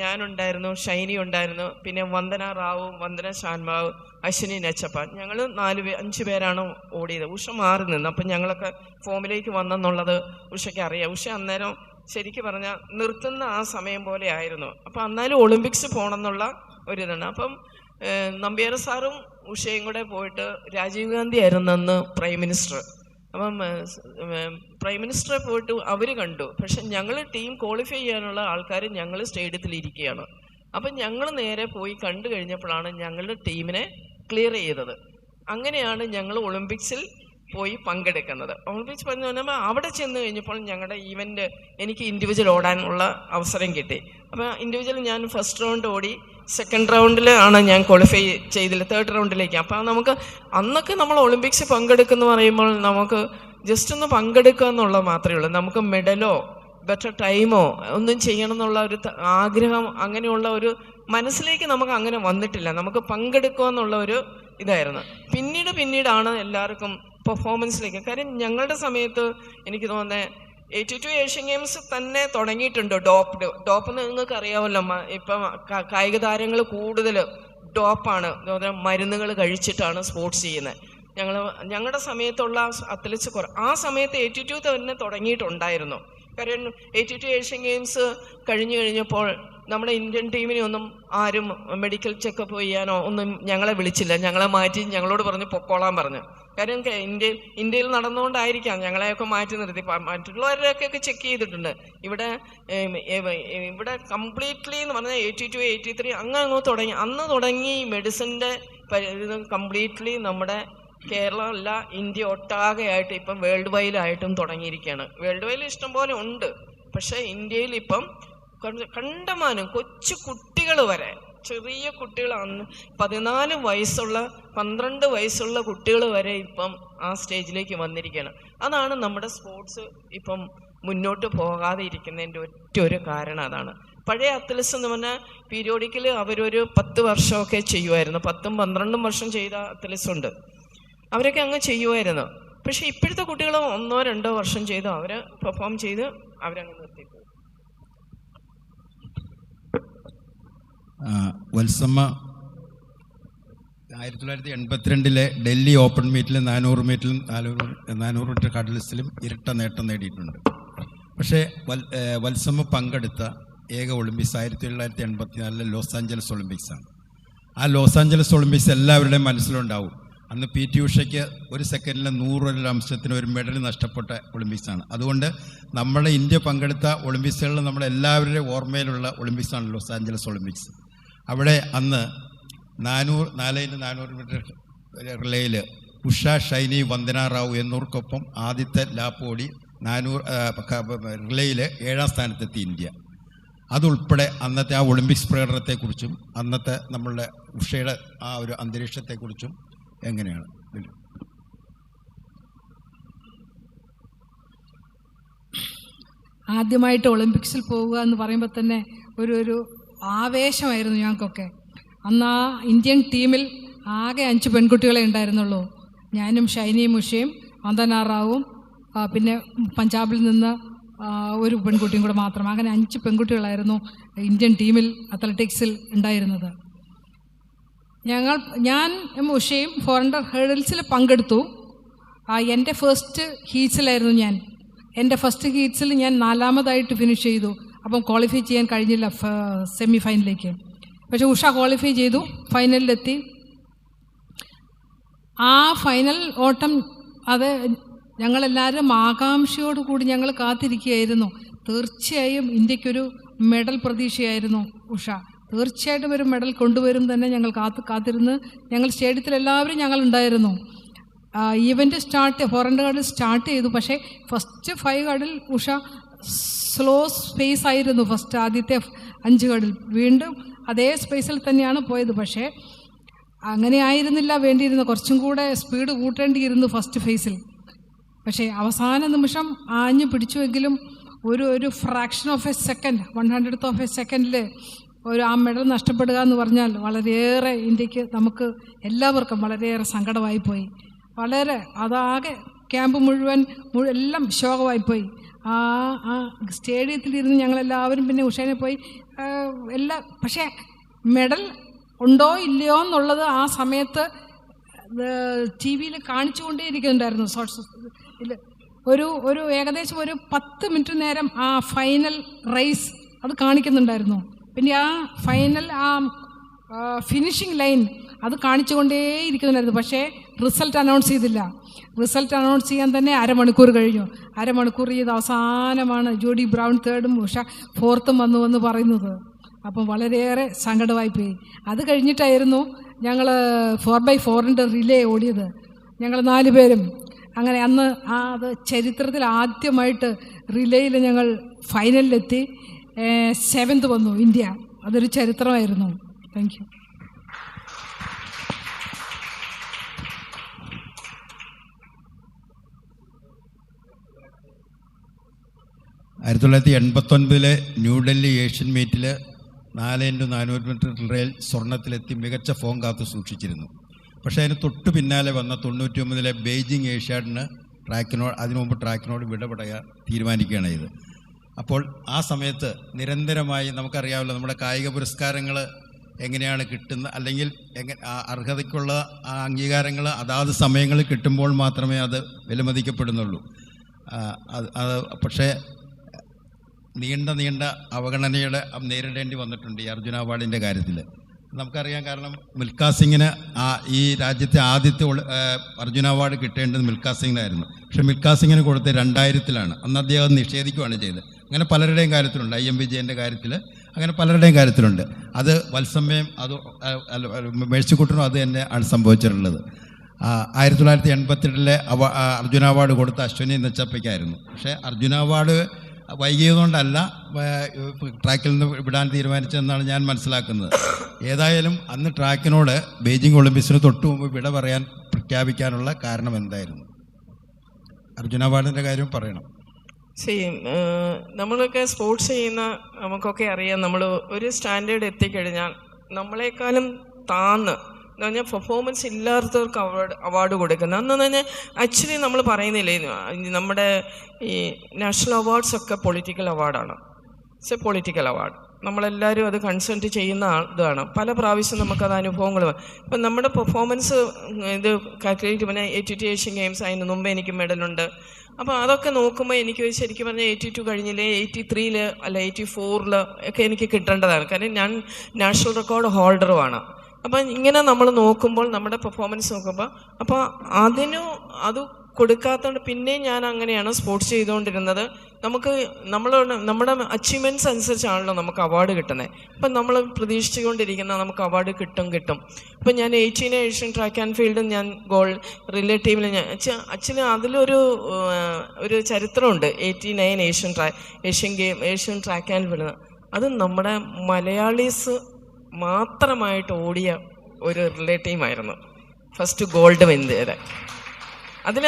ഞാനുണ്ടായിരുന്നു, ഷൈനി ഉണ്ടായിരുന്നു, പിന്നെ വന്ദന റാവു, വന്ദന ഷാൻമാവ്, അശ്വിനി നച്ചപ്പ, ഞങ്ങൾ 5 പേരാണ് ഓടിയത്. ഉഷ മാറി നിന്ന്. അപ്പം ഞങ്ങളൊക്കെ ഫോമിലേക്ക് വന്നെന്നുള്ളത് ഉഷയ്ക്ക് അറിയാം. ഉഷ അന്നേരം ശരിക്കും പറഞ്ഞാൽ നിർത്തുന്ന ആ സമയം പോലെ ആയിരുന്നു. അപ്പം എന്നാലും ഒളിമ്പിക്സ് പോകണമെന്നുള്ള ഒരിതാണ്. അപ്പം നമ്പ്യാർ സാറും ഉഷയും കൂടെ പോയിട്ട്, രാജീവ് ഗാന്ധി ആയിരുന്നു അന്ന് പ്രൈം മിനിസ്റ്റർ. അപ്പം പ്രൈം മിനിസ്റ്ററെ പോയിട്ട് അവർ കണ്ടു. പക്ഷെ ഞങ്ങൾ ടീം ക്വാളിഫൈ ചെയ്യാനുള്ള ആൾക്കാർ ഞങ്ങൾ സ്റ്റേഡിയത്തിൽ ഇരിക്കുകയാണ്. അപ്പം ഞങ്ങൾ നേരെ പോയി കണ്ടു കഴിഞ്ഞപ്പോഴാണ് ഞങ്ങളുടെ ടീമിനെ ക്ലിയർ ചെയ്തത്. അങ്ങനെയാണ് ഞങ്ങൾ ഒളിമ്പിക്സിൽ പോയി പങ്കെടുക്കുന്നത്. ഒളിമ്പിക്സ് പറഞ്ഞാൽ അവിടെ ചെന്ന് കഴിഞ്ഞപ്പോൾ ഞങ്ങളുടെ ഈവൻ്റ് എനിക്ക് ഇൻഡിവിജ്വൽ ഓടാനുള്ള അവസരം കിട്ടി. അപ്പോൾ ഇൻഡിവിജ്വൽ ഞാൻ ഫസ്റ്റ് റൗണ്ട് ഓടി. സെക്കൻഡ് റൗണ്ടിൽ ആണ് ഞാൻ ക്വാളിഫൈ ചെയ്തില്ല, തേർഡ് റൗണ്ടിലേക്ക്. അപ്പോൾ നമുക്ക് അന്നൊക്കെ നമ്മൾ ഒളിമ്പിക്സ് പങ്കെടുക്കുന്ന പറയുമ്പോൾ നമുക്ക് ജസ്റ്റ് ഒന്ന് പങ്കെടുക്കുക എന്നുള്ളത് മാത്രമേ ഉള്ളൂ. നമുക്ക് മെഡലോ ബെറ്റർ ടൈമോ ഒന്നും ചെയ്യണം എന്നുള്ള ഒരു ആഗ്രഹം, അങ്ങനെയുള്ള ഒരു മനസ്സിലേക്ക് നമുക്ക് അങ്ങനെ വന്നിട്ടില്ല. നമുക്ക് പങ്കെടുക്കുക എന്നുള്ള ഒരു ഇതായിരുന്നു. പിന്നീടാണ് എല്ലാവർക്കും പെർഫോമൻസിലേക്ക്. കാര്യം ഞങ്ങളുടെ സമയത്ത് എനിക്ക് തോന്നുന്നത് 82 ഏഷ്യൻ ഗെയിംസ് തന്നെ തുടങ്ങിയിട്ടുണ്ട്. ഡോപ്പ് നിങ്ങൾക്ക് അറിയാമല്ലോ. ഇപ്പം കായിക താരങ്ങൾ കൂടുതൽ ഡോപ്പാണ്, മരുന്നുകൾ കഴിച്ചിട്ടാണ് സ്പോർട്സ് ചെയ്യുന്നത്. ഞങ്ങളുടെ സമയത്തുള്ള അത്ലറ്റ്സ് ആ സമയത്ത് 82 തന്നെ തുടങ്ങിയിട്ടുണ്ടായിരുന്നു. കാര്യം 82 ഏഷ്യൻ ഗെയിംസ് കഴിഞ്ഞപ്പോൾ നമ്മുടെ ഇന്ത്യൻ ടീമിനെ ഒന്നും ആരും മെഡിക്കൽ ചെക്കപ്പ് ചെയ്യാനോ ഒന്നും ഞങ്ങളെ വിളിച്ചില്ല. ഞങ്ങളെ മാറ്റി ഞങ്ങളോട് പറഞ്ഞ് പൊക്കോളാൻ പറഞ്ഞു. കാര്യം ഇന്ത്യയിൽ നടന്നുകൊണ്ടായിരിക്കാം ഞങ്ങളെയൊക്കെ മാറ്റി നിർത്തി. മറ്റുള്ളവരെയൊക്കെ ചെക്ക് ചെയ്തിട്ടുണ്ട്. ഇവിടെ കംപ്ലീറ്റ്ലി എന്ന് പറഞ്ഞാൽ 82, 83 അന്ന് തുടങ്ങി മെഡിസിൻ്റെ കംപ്ലീറ്റ്ലി നമ്മുടെ കേരളം അല്ല, ഇന്ത്യ ഒട്ടാകെയായിട്ട് ഇപ്പം വേൾഡ് വൈഡായിട്ടും തുടങ്ങിയിരിക്കുകയാണ്. വേൾഡ് വൈഡിൽ ഇഷ്ടം പോലെ ഉണ്ട്. പക്ഷേ ഇന്ത്യയിൽ ഇപ്പം കണ്ടമാനം കൊച്ചു കുട്ടികൾ വരെ, ചെറിയ കുട്ടികൾ, 14 വയസ്സുള്ള 12 വയസ്സുള്ള കുട്ടികൾ വരെ ഇപ്പം ആ സ്റ്റേജിലേക്ക് വന്നിരിക്കുകയാണ്. അതാണ് നമ്മുടെ സ്പോർട്സ് ഇപ്പം മുന്നോട്ട് പോകാതെ ഇരിക്കുന്നതിൻ്റെ ഒരു കാരണം അതാണ്. പഴയ അത്ലറ്റ്സ് എന്ന് പറഞ്ഞാൽ പീരിയോഡിക്കൽ അവരൊരു 10 വർഷമൊക്കെ ചെയ്യുമായിരുന്നു. 10ഉം 12ഉം വർഷം ചെയ്ത അത്ലറ്റ്സ് ഉണ്ട്. അവരൊക്കെ അങ്ങ് ചെയ്യുമായിരുന്നു. പക്ഷെ ഇപ്പോഴത്തെ കുട്ടികൾ 1 or 2 വർഷം ചെയ്ത് അവർ പെർഫോം ചെയ്ത് അവരങ്ങ് നിർത്തിപ്പോകും. വത്സമ്മ 1982 ഡൽഹി ഓപ്പൺ മീറ്റിലും 400 മീറ്റിലും 400 മീറ്റർ ഹഡിൽസിലും ഇരട്ട നേട്ടം നേടിയിട്ടുണ്ട്. പക്ഷേ വത്സമ്മ പങ്കെടുത്ത ഏക ഒളിമ്പിക്സ് 1984 ലോസ് ആഞ്ചലസ് ഒളിമ്പിക്സാണ്. ആ ലോസ് ആഞ്ചലസ് ഒളിമ്പിക്സ് എല്ലാവരുടെയും മനസ്സിലുണ്ടാവും. അന്ന് PT ഉഷയ്ക്ക് 1 സെക്കൻഡിൽ 100 അംശത്തിന് ഒരു മെഡൽ നഷ്ടപ്പെട്ട ഒളിമ്പിക്സാണ്. അതുകൊണ്ട് നമ്മുടെ ഇന്ത്യ പങ്കെടുത്ത ഒളിമ്പിക്സുകളിൽ നമ്മുടെ എല്ലാവരുടെയും ഓർമ്മയിലുള്ള ഒളിമ്പിക്സാണ് ലോസ് ആഞ്ചലസ് ഒളിമ്പിക്സ്. അവിടെ അന്ന് 400 മീറ്റർ റിലേയിൽ ഉഷ, ഷൈനി, വന്ദന റാവു എന്നിവർക്കൊപ്പം ആദ്യത്തെ ലാപ്പ് ഓടി 400 റിലേയിൽ 7ാം സ്ഥാനത്തെത്തി ഇന്ത്യ. അതുൾപ്പെടെ അന്നത്തെ ആ ഒളിമ്പിക്സ് പ്രകടനത്തെക്കുറിച്ചും അന്നത്തെ നമ്മളുടെ ഉഷയുടെ ആ ഒരു അന്തരീക്ഷത്തെക്കുറിച്ചും എങ്ങനെയാണ്? ആദ്യമായിട്ട് ഒളിമ്പിക്സിൽ പോവുക എന്ന് പറയുമ്പോൾ തന്നെ ഒരു ആവേശമായിരുന്നു ഞങ്ങൾക്കൊക്കെ. അന്ന് ആ ഇന്ത്യൻ ടീമിൽ ആകെ 5 പെൺകുട്ടികളെ ഉണ്ടായിരുന്നുള്ളൂ. ഞാനും ഷൈനിയും ഉഷയും വന്ദന റാവും പിന്നെ പഞ്ചാബിൽ നിന്ന് ഒരു പെൺകുട്ടിയും കൂടെ മാത്രം. അങ്ങനെ 5 പെൺകുട്ടികളായിരുന്നു ഇന്ത്യൻ ടീമിൽ അത്ലറ്റിക്സിൽ ഉണ്ടായിരുന്നത്. ഞാൻ ഉഷയും 400 ഹേർഡിൽസിൽ പങ്കെടുത്തു. എൻ്റെ ഫസ്റ്റ് ഹീറ്റ്സിലായിരുന്നു എൻ്റെ ഫസ്റ്റ് ഹീറ്റ്സിൽ ഞാൻ 4ാമതായിട്ട് ഫിനിഷ് ചെയ്തു. അപ്പം ക്വാളിഫൈ ചെയ്യാൻ കഴിഞ്ഞില്ല സെമി ഫൈനലിലേക്ക്. പക്ഷേ ഉഷ ക്വാളിഫൈ ചെയ്തു, ഫൈനലിലെത്തി. ആ ഫൈനൽ ഓട്ടം അത് ഞങ്ങളെല്ലാവരും ആകാംക്ഷയോടുകൂടി ഞങ്ങൾ കാത്തിരിക്കുകയായിരുന്നു. തീർച്ചയായും ഇന്ത്യക്കൊരു മെഡൽ പ്രതീക്ഷയായിരുന്നു ഉഷ. തീർച്ചയായിട്ടും ഒരു മെഡൽ കൊണ്ടുവരും തന്നെ ഞങ്ങൾ കാത്തിരുന്ന് ഞങ്ങൾ സ്റ്റേഡിയത്തിൽ എല്ലാവരും ഞങ്ങളുണ്ടായിരുന്നു. ഈവൻ്റ് 400 ഹേർഡിൽ സ്റ്റാർട്ട് ചെയ്തു. പക്ഷേ first 5 hurdle Usha slow space ആയിരുന്നു ഫസ്റ്റ് ആദ്യത്തെ 5 ഹർഡിൽ. വീണ്ടും അതേ സ്പേസിൽ തന്നെയാണ് പോയത്. പക്ഷേ അങ്ങനെ ആയിരുന്നില്ല വേണ്ടിയിരുന്നത്, കുറച്ചും കൂടെ സ്പീഡ് കൂട്ടേണ്ടിയിരുന്നു ഫസ്റ്റ് ഫേസിൽ. പക്ഷേ അവസാന നിമിഷം ആഞ്ഞു പിടിച്ചുവെങ്കിലും ഒരു fraction of A second, 100th of A സെക്കൻഡിൽ ആ മെഡൽ നഷ്ടപ്പെടുക എന്ന് പറഞ്ഞാൽ വളരെയേറെ ഇന്ത്യക്ക്, നമുക്ക് എല്ലാവർക്കും വളരെയേറെ സങ്കടമായിപ്പോയി. അതാകെ ക്യാമ്പ് മുഴുവൻ എല്ലാം ശോകമായിപ്പോയി. ആ സ്റ്റേഡിയത്തിലിരുന്ന് ഞങ്ങളെല്ലാവരും പിന്നെ ഉഷേനെ പോയി പക്ഷേ മെഡൽ ഉണ്ടോ ഇല്ലയോ എന്നുള്ളത് ആ സമയത്ത് ടി വിയിൽ കാണിച്ചുകൊണ്ടേ ഇരിക്കുന്നുണ്ടായിരുന്നു. ഒരു ഏകദേശം ഒരു 10 മിനിറ്റ് നേരം ആ ഫൈനൽ റേസ് അത് കാണിക്കുന്നുണ്ടായിരുന്നു. പിന്നെ ആ ഫൈനൽ ഫിനിഷിംഗ് ലൈൻ അത് കാണിച്ചുകൊണ്ടേ ഇരിക്കുന്നുണ്ടായിരുന്നു. പക്ഷേ റിസൾട്ട് അനൗൺസ് ചെയ്തില്ല. റിസൾട്ട് അനൗൺസ് ചെയ്യാൻ തന്നെ അരമണിക്കൂർ കഴിഞ്ഞു. അരമണിക്കൂർ ചെയ്ത് അവസാനമാണ് ജോഡി ബ്രൗൺ 3rd ഉഷ 4th വന്നു പറയുന്നത്. അപ്പം വളരെയേറെ സങ്കടമായിപ്പോയി. അത് കഴിഞ്ഞിട്ടായിരുന്നു ഞങ്ങൾ 4x400 റിലേ ഓടിയത്, ഞങ്ങൾ 4 പേരും. അങ്ങനെ അന്ന് അത് ചരിത്രത്തിൽ ആദ്യമായിട്ട് റിലേയിൽ ഞങ്ങൾ ഫൈനലിലെത്തി. 7th വന്നു ഇന്ത്യ. അതൊരു ചരിത്രമായിരുന്നു. Thank you. 1989 ന്യൂഡൽഹി ഏഷ്യൻ മീറ്റിൽ 4x400 മീറ്റർ റിലേയിൽ സ്വർണത്തിലെത്തി മികച്ച ഫോം കാത്തു സൂക്ഷിച്ചിരുന്നു. പക്ഷേ അതിന് തൊട്ട് പിന്നാലെ വന്ന 99 ബെയ്ജിംഗ് ഏഷ്യാഡിന് അതിനു മുമ്പ് ട്രാക്കിനോട് വിട പറയാൻ തീരുമാനിക്കുകയാണ് ഇത്. അപ്പോൾ ആ സമയത്ത് നിരന്തരമായി നമുക്കറിയാമല്ലോ, നമ്മുടെ കായിക പുരസ്കാരങ്ങൾ എങ്ങനെയാണ് കിട്ടുന്നത്, അല്ലെങ്കിൽ അർഹതയ്ക്കുള്ള ആ അംഗീകാരങ്ങൾ അതാത് സമയങ്ങളിൽ കിട്ടുമ്പോൾ മാത്രമേ അത് വിലമതിക്കപ്പെടുന്നുള്ളൂ. പക്ഷേ നീണ്ട അവഗണനയുടെ നേരിടേണ്ടി വന്നിട്ടുണ്ട് ഈ അർജുന അവാർഡിൻ്റെ കാര്യത്തിൽ. നമുക്കറിയാം, കാരണം മിൽഖാ സിംഗിന് ഈ രാജ്യത്തെ ആദ്യത്തെ അർജുന അവാർഡ് കിട്ടേണ്ടത് മിൽഖാ സിംഗിനായിരുന്നു. പക്ഷേ മിൽഖാ സിംഗിന് കൊടുത്തത് 2000-ലാണ്. അന്ന് അദ്ദേഹം നിഷേധിക്കുകയാണ് ചെയ്തത്. അങ്ങനെ പലരുടെയും കാര്യത്തിലുണ്ട്. IM വിജയൻ്റെ കാര്യത്തിൽ അങ്ങനെ പലരുടെയും കാര്യത്തിലുണ്ട്. അത് വത്സമ്മയും മേഴ്സിക്കുട്ടനും അത് തന്നെയാണ് സംഭവിച്ചിട്ടുള്ളത്. 1988 അർജുന അവാർഡ് കൊടുത്ത അശ്വനി നെച്ചപ്പയ്ക്കായിരുന്നു. പക്ഷേ അർജുന അവാർഡ് വൈകിയതുകൊണ്ടല്ല ട്രാക്കിൽ നിന്ന് വിടാൻ തീരുമാനിച്ചതെന്നാണ് ഞാൻ മനസ്സിലാക്കുന്നത്. ഏതായാലും അന്ന് ട്രാക്കിനോട് ബെയ്ജിംഗ് ഒളിമ്പിക്സിന് തൊട്ട് മുമ്പ് വിട പറയാൻ പ്രഖ്യാപിക്കാനുള്ള കാരണം എന്തായിരുന്നു? അർജുന അവാർഡിൻ്റെ കാര്യം പറയണം. നമ്മളൊക്കെ സ്പോർട്സ് ചെയ്യുന്ന നമുക്കൊക്കെ അറിയാം, നമ്മൾ ഒരു സ്റ്റാൻഡേർഡ് എത്തിക്കഴിഞ്ഞാൽ നമ്മളെക്കാളും താന്ന് എന്ന് പറഞ്ഞാൽ പെർഫോമൻസ് ഇല്ലാത്തവർക്ക് അവാർഡ് കൊടുക്കുന്നത്. അന്ന് തന്നെ ആക്ച്വലി നമ്മൾ പറയുന്നില്ലേ, നമ്മുടെ ഈ നാഷണൽ അവാർഡ്സൊക്കെ പൊളിറ്റിക്കൽ അവാർഡാണ്. It's a political award. നമ്മളെല്ലാവരും അത് കൺസൾട്ട് ചെയ്യുന്ന ഇതാണ്. പല പ്രാവശ്യം നമുക്കത് അനുഭവങ്ങൾ. ഇപ്പം നമ്മുടെ പെർഫോമൻസ് ഇത് കാൽക്കുലേറ്റ് പിന്നെ 82 ഏഷ്യൻ ഗെയിംസ്, അതിന് മുമ്പ് എനിക്ക് മെഡലുണ്ട്. അപ്പോൾ അതൊക്കെ നോക്കുമ്പോൾ എനിക്ക് ശരിക്കും പറഞ്ഞാൽ 82 കഴിഞ്ഞില്ലേ, 83 അല്ല 84 ഒക്കെ എനിക്ക് കിട്ടേണ്ടതാണ്. കാരണം ഞാൻ നാഷണൽ റെക്കോർഡ് ഹോൾഡറുമാണ്. അപ്പം ഇങ്ങനെ നമ്മൾ നോക്കുമ്പോൾ നമ്മുടെ പെർഫോമൻസ് നോക്കുമ്പോൾ അപ്പോൾ അത് കൊടുക്കാത്തതുകൊണ്ട് പിന്നെയും ഞാൻ അങ്ങനെയാണ് സ്പോർട്സ് ചെയ്തുകൊണ്ടിരുന്നത്. നമ്മുടെ അച്ചീവ്മെൻറ്റ്സ് അനുസരിച്ചാണല്ലോ നമുക്ക് അവാർഡ് കിട്ടുന്നത്. അപ്പം നമ്മൾ പ്രതീക്ഷിച്ചുകൊണ്ടിരിക്കുന്ന നമുക്ക് അവാർഡ് കിട്ടും. അപ്പം ഞാൻ 18 ഏഷ്യൻ ട്രാക്ക് ആൻഡ് ഫീൽഡ് ഞാൻ ഗോൾഡ് റിലേ ടീമിൽ ആക്ച്വലി അതിലൊരു ചരിത്രമുണ്ട്. 89 ഏഷ്യൻ ട്രാക്ക് ആൻഡ് ഫീൽഡ്. അത് നമ്മുടെ മലയാളീസ് മാത്രമായിട്ട് ഓടിയ ഒരു റിലേ ടീമായിരുന്നു. First gold win. അതിൽ